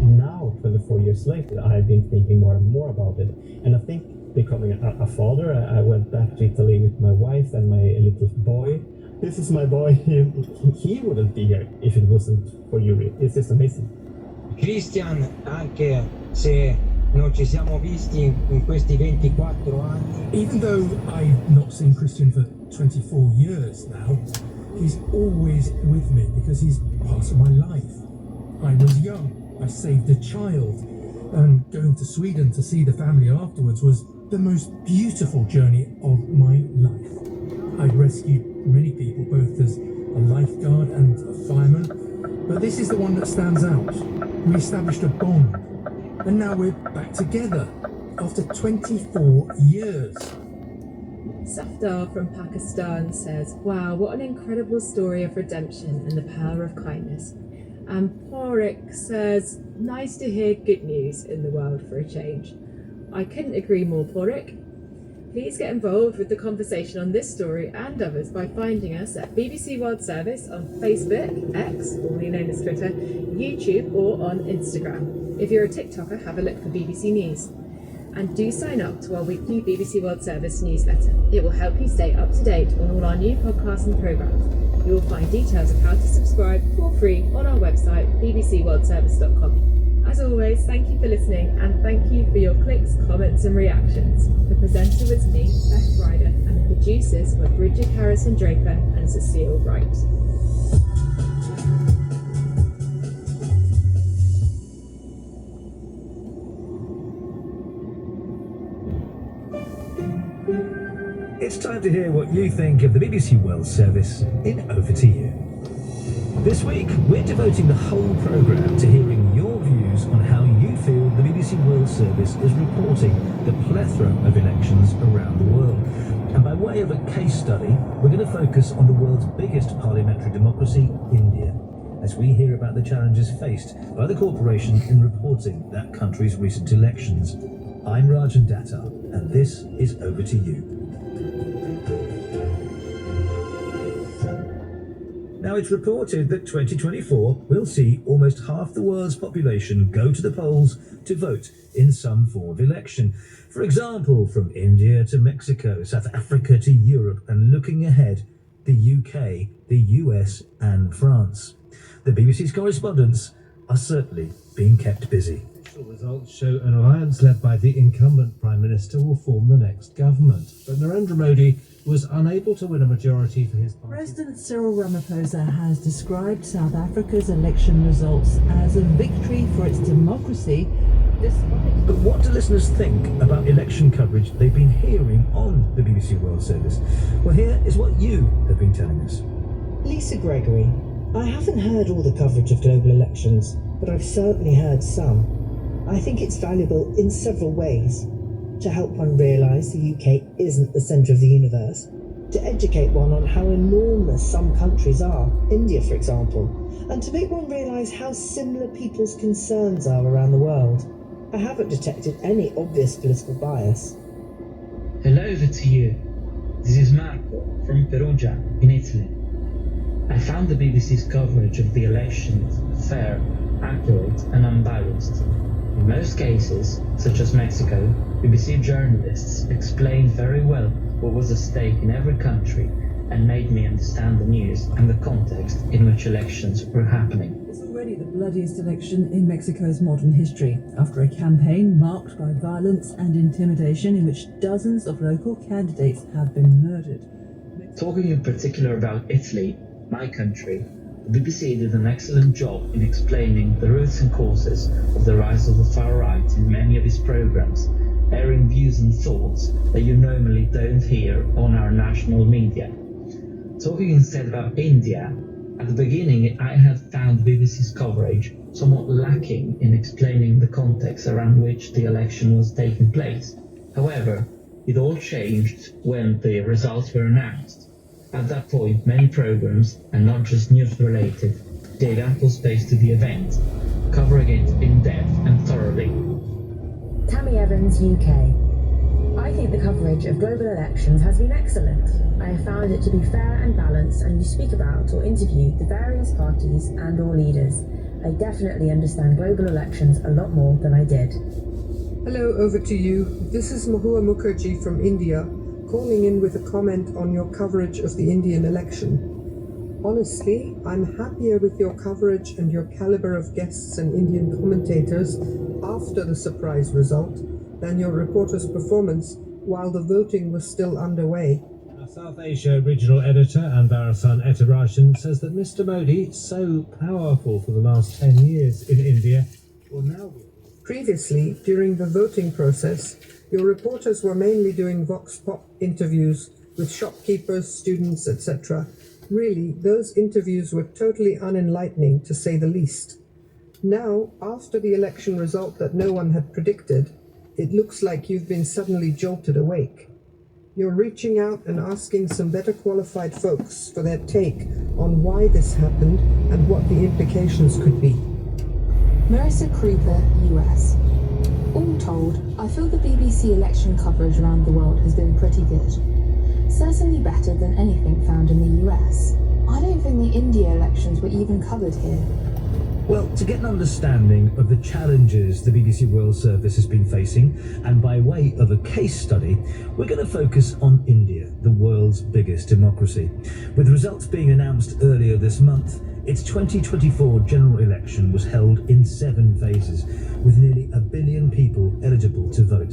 Now, 24 years later, I've been thinking more and more about it. And I think becoming a father, I went back to Italy with my wife and my little boy. This is my boy. He wouldn't be here if it wasn't for Yuri. It's just amazing. Christian, anche se non ci siamo visti in questi 24 anni. Even though I've not seen Christian for 24 years now, he's always with me because he's part of my life. I was young, I saved a child, and going to Sweden to see the family afterwards was the most beautiful journey of my life. I've rescued many people, both as a lifeguard and a fireman, but this is the one that stands out. We established a bond, and now we're back together after 24 years. Safdar from Pakistan says, wow, what an incredible story of redemption and the power of kindness. And Porik says, nice to hear good news in the world for a change. I couldn't agree more, Porik. Please get involved with the conversation on this story and others by finding us at BBC World Service on Facebook, X, formerly known as Twitter, YouTube, or on Instagram. If you're a TikToker, have a look for BBC News. And do sign up to our weekly BBC World Service newsletter. It will help you stay up to date on all our new podcasts and programmes. You will find details of how to subscribe for free on our website, bbcworldservice.com. As always, thank you for listening, and thank you for your clicks, comments and reactions. The presenter was me, Beth Ryder, and the producers were Bridget Harrison-Draper and Cecile Wright. It's time to hear what you think of the BBC World Service in Over to You. This week, we're devoting the whole programme to hearing your views on how you feel the BBC World Service is reporting the plethora of elections around the world. And by way of a case study, we're going to focus on the world's biggest parliamentary democracy, India, as we hear about the challenges faced by the corporation in reporting that country's recent elections. I'm Rajan Datta, and this is Over to You. Now, it's reported that 2024 will see almost half the world's population go to the polls to vote in some form of election. For example, from India to Mexico, South Africa to Europe, and looking ahead, the UK, the US and France. The BBC's correspondents are certainly being kept busy. Official results show an alliance led by the incumbent Prime Minister will form the next government. But Narendra Modi was unable to win a majority for his party. President Cyril Ramaphosa has described South Africa's election results as a victory for its democracy, despite... But what do listeners think about election coverage they've been hearing on the BBC World Service? Well, here is what you have been telling us. Lisa Gregory. I haven't heard all the coverage of global elections, but I've certainly heard some. I think it's valuable in several ways. To help one realise the UK isn't the centre of the universe, to educate one on how enormous some countries are, India for example, and to make one realise how similar people's concerns are around the world. I haven't detected any obvious political bias. Hello, over to you. This is Marco from Perugia in Italy. I found the BBC's coverage of the elections fair, accurate and unbiased. In most cases, such as Mexico, BBC journalists explained very well what was at stake in every country and made me understand the news and the context in which elections were happening. It's already the bloodiest election in Mexico's modern history, after a campaign marked by violence and intimidation in which dozens of local candidates have been murdered. Talking in particular about Italy, my country, the BBC did an excellent job in explaining the roots and causes of the rise of the far right in many of its programmes, airing views and thoughts that you normally don't hear on our national media. Talking instead about India, at the beginning I had found BBC's coverage somewhat lacking in explaining the context around which the election was taking place. However, it all changed when the results were announced. At that point, many programs, and not just news-related, gave ample space to the event, covering it in depth and thoroughly. Tammy Evans, UK. I think the coverage of global elections has been excellent. I have found it to be fair and balanced, and you speak about or interview the various parties and or leaders. I definitely understand global elections a lot more than I did. Hello, over to you. This is Mahua Mukherjee from India, calling in with a comment on your coverage of the Indian election. Honestly, I'm happier with your coverage and your caliber of guests and Indian commentators after the surprise result than your reporter's performance while the voting was still underway. Our South Asia regional editor Anbarasan Etarajan says that Mr. Modi, so powerful for the last 10 years in India, will now be... Previously, during the voting process, your reporters were mainly doing vox pop interviews with shopkeepers, students, etc. Really, those interviews were totally unenlightening, to say the least. Now, after the election result that no one had predicted, it looks like you've been suddenly jolted awake. You're reaching out and asking some better qualified folks for their take on why this happened and what the implications could be. Marissa Krupa, US. All told, I feel the BBC election coverage around the world has been pretty good. Certainly better than anything found in the US. I don't think the India elections were even covered here. Well, to get an understanding of the challenges the BBC World Service has been facing, and by way of a case study, we're going to focus on India, the world's biggest democracy. With results being announced earlier this month, its 2024 general election was held in 7 phases, with nearly 1 billion people eligible to vote.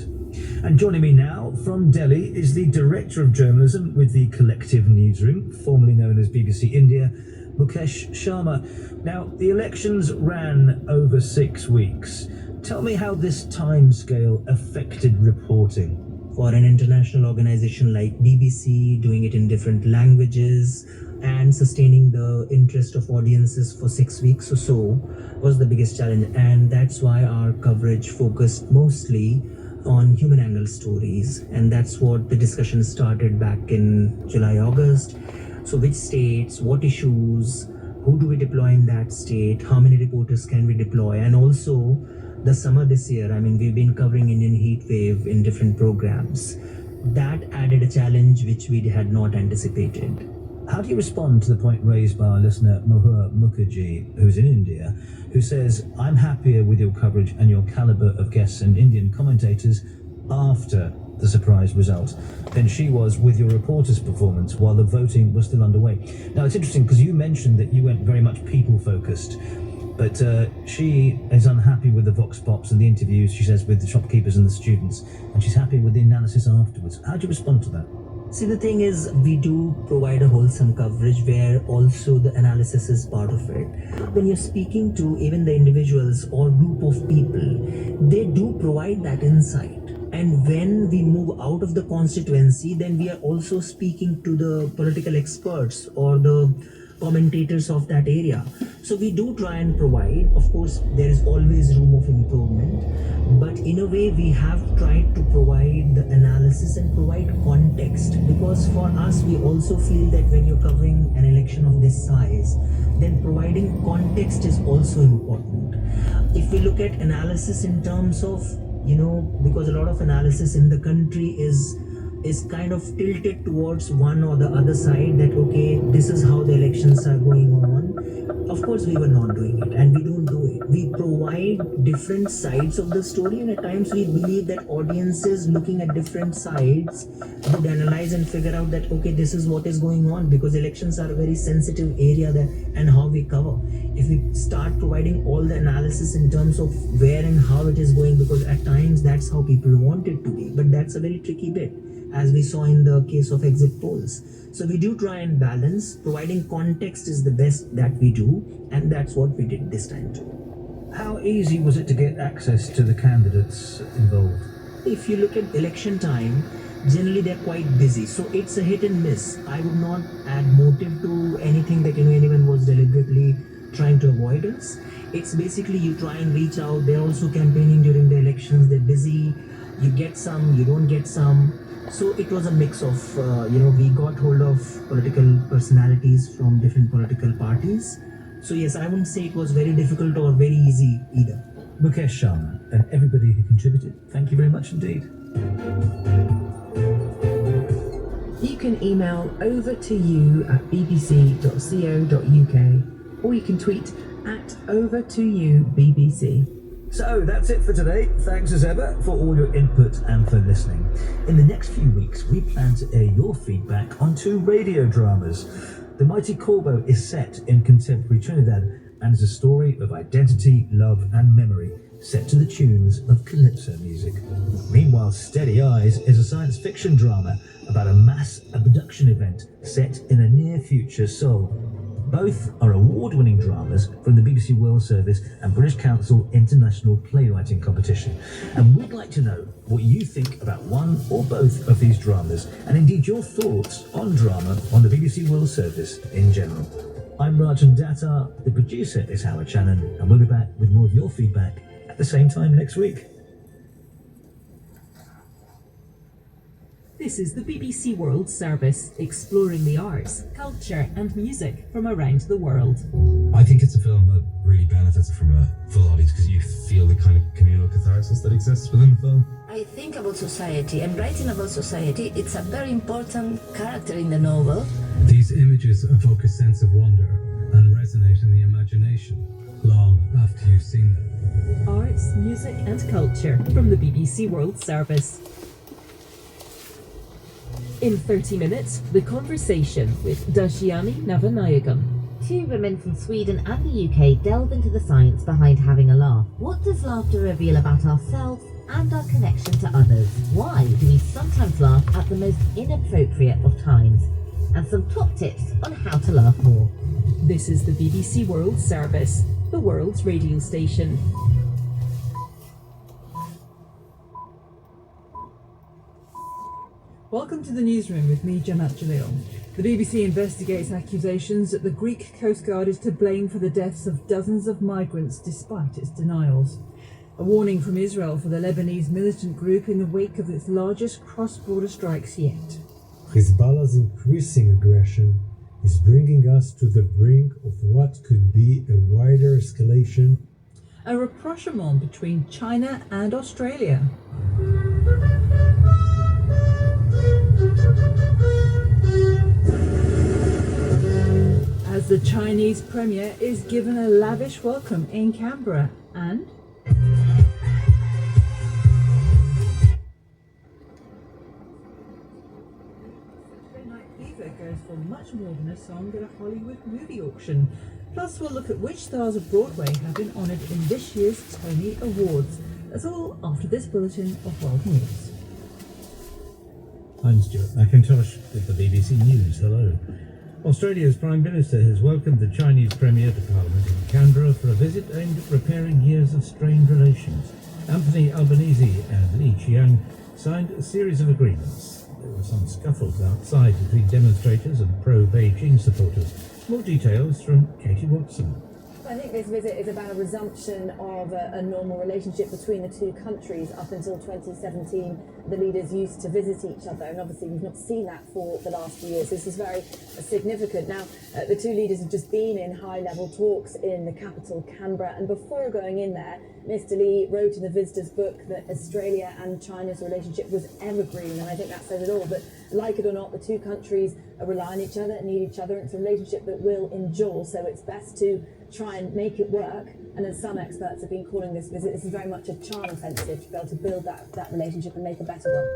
And joining me now from Delhi is the Director of Journalism with the Collective Newsroom, formerly known as BBC India, Mukesh Sharma. Now, the elections ran over 6 weeks. Tell me how this timescale affected reporting. For an international organization like BBC, doing it in different languages and sustaining the interest of audiences for 6 weeks or so was the biggest challenge, and that's why our coverage focused mostly on human angle stories, and that's what the discussion started back in July-August. So which states, what issues, who do we deploy in that state, how many reporters can we deploy, and also the summer this year. I mean, we've been covering Indian heat wave in different programs. That added a challenge which we had not anticipated. How do you respond to the point raised by our listener Mahua Mukherjee, who's in India, who says, I'm happier with your coverage and your caliber of guests and Indian commentators after the surprise result than she was with your reporter's performance while the voting was still underway? Now, it's interesting because you mentioned that you went very much people-focused, but she is unhappy with the vox pops and the interviews, she says, with the shopkeepers and the students, and she's happy with the analysis afterwards. How do you respond to that? See, the thing is, we do provide a wholesome coverage where also the analysis is part of it. When you're speaking to even the individuals or group of people, they do provide that insight. And when we move out of the constituency, then we are also speaking to the political experts or the commentators of that area. So we do try and provide, of course, there is always room of improvement, but in a way we have tried to provide the analysis and provide context, because for us we also feel that when you're covering an election of this size, then providing context is also important. If we look at analysis in terms of, because a lot of analysis in the country is kind of tilted towards one or the other side, that okay, this is how the elections are going on. Of course we were not doing it, and we don't do it. We provide different sides of the story, and at times we believe that audiences looking at different sides would analyze and figure out that okay, this is what is going on, because elections are a very sensitive area and how we cover. If we start providing all the analysis in terms of where and how it is going, because at times that's how people want it to be, but that's a very tricky bit, as we saw in the case of exit polls. So we do try and balance. Providing context is the best that we do, and that's what we did this time too. How easy was it to get access to the candidates involved? If you look at election time, generally they're quite busy. So it's a hit and miss. I would not add motive to anything that anyone was deliberately trying to avoid us. It's basically you try and reach out. They're also campaigning during the elections. They're busy. You get some, you don't get some. So it was a mix of, we got hold of political personalities from different political parties. So yes, I wouldn't say it was very difficult or very easy either. Mukesh Sharma and everybody who contributed, thank you very much indeed. You can email over to you at bbc.co.uk or you can tweet at over to you BBC. So that's it for today. Thanks as ever for all your input and for listening. In the next few weeks, we plan to air your feedback on 2 radio dramas. The Mighty Corbo is set in contemporary Trinidad and is a story of identity, love and memory set to the tunes of calypso music. Meanwhile, Steady Eyes is a science fiction drama about a mass abduction event set in a near future Seoul. Both are award-winning dramas from the BBC World Service and British Council International Playwriting Competition. And we'd like to know what you think about one or both of these dramas, and indeed your thoughts on drama on the BBC World Service in general. I'm Rajan Datta, the producer is Howard Shannon, and we'll be back with more of your feedback at the same time next week. This is the BBC World Service, exploring the arts, culture and music from around the world. I think it's a film that really benefits from a full audience because you feel the kind of communal catharsis that exists within the film. I think about society, and writing about society, it's a very important character in the novel. These images evoke a sense of wonder and resonate in the imagination long after you've seen them. Arts, music and culture from the BBC World Service. In 30 minutes, The Conversation with Dashiani Navanayagam. 2 women from Sweden and the UK delve into the science behind having a laugh. What does laughter reveal about ourselves and our connection to others? Why do we sometimes laugh at the most inappropriate of times? And some top tips on how to laugh more. This is the BBC World Service, the world's radio station. Welcome to the newsroom with me, Janat Jalil. The BBC investigates accusations that the Greek Coast Guard is to blame for the deaths of dozens of migrants despite its denials. A warning from Israel for the Lebanese militant group in the wake of its largest cross-border strikes yet. Hezbollah's increasing aggression is bringing us to the brink of what could be a wider escalation. A rapprochement between China and Australia. As the Chinese Premier is given a lavish welcome in Canberra, and Night Fever goes for much more than a song at a Hollywood movie auction. Plus we'll look at which stars of Broadway have been honoured in this year's Tony Awards. That's all after this bulletin of world news. I'm Stuart McIntosh with the BBC News. Hello. Australia's Prime Minister has welcomed the Chinese Premier to Parliament in Canberra for a visit aimed at repairing years of strained relations. Anthony Albanese and Li Qiang signed a series of agreements. There were some scuffles outside between demonstrators and pro-Beijing supporters. More details from Katie Watson. I think this visit is about a resumption of a normal relationship between the two countries. Up until 2017, the leaders used to visit each other, and obviously we've not seen that for the last few years. This is very significant. Now, the two leaders have just been in high-level talks in the capital, Canberra, and before going in there, Mr. Lee wrote in the visitor's book that Australia and China's relationship was evergreen, and I think that says it all. But like it or not, the two countries rely on each other and need each other. It's a relationship that will endure, so it's best to try and make it work. And as some experts have been calling this visit, this is very much a charm offensive to be able to build that relationship and make a better one.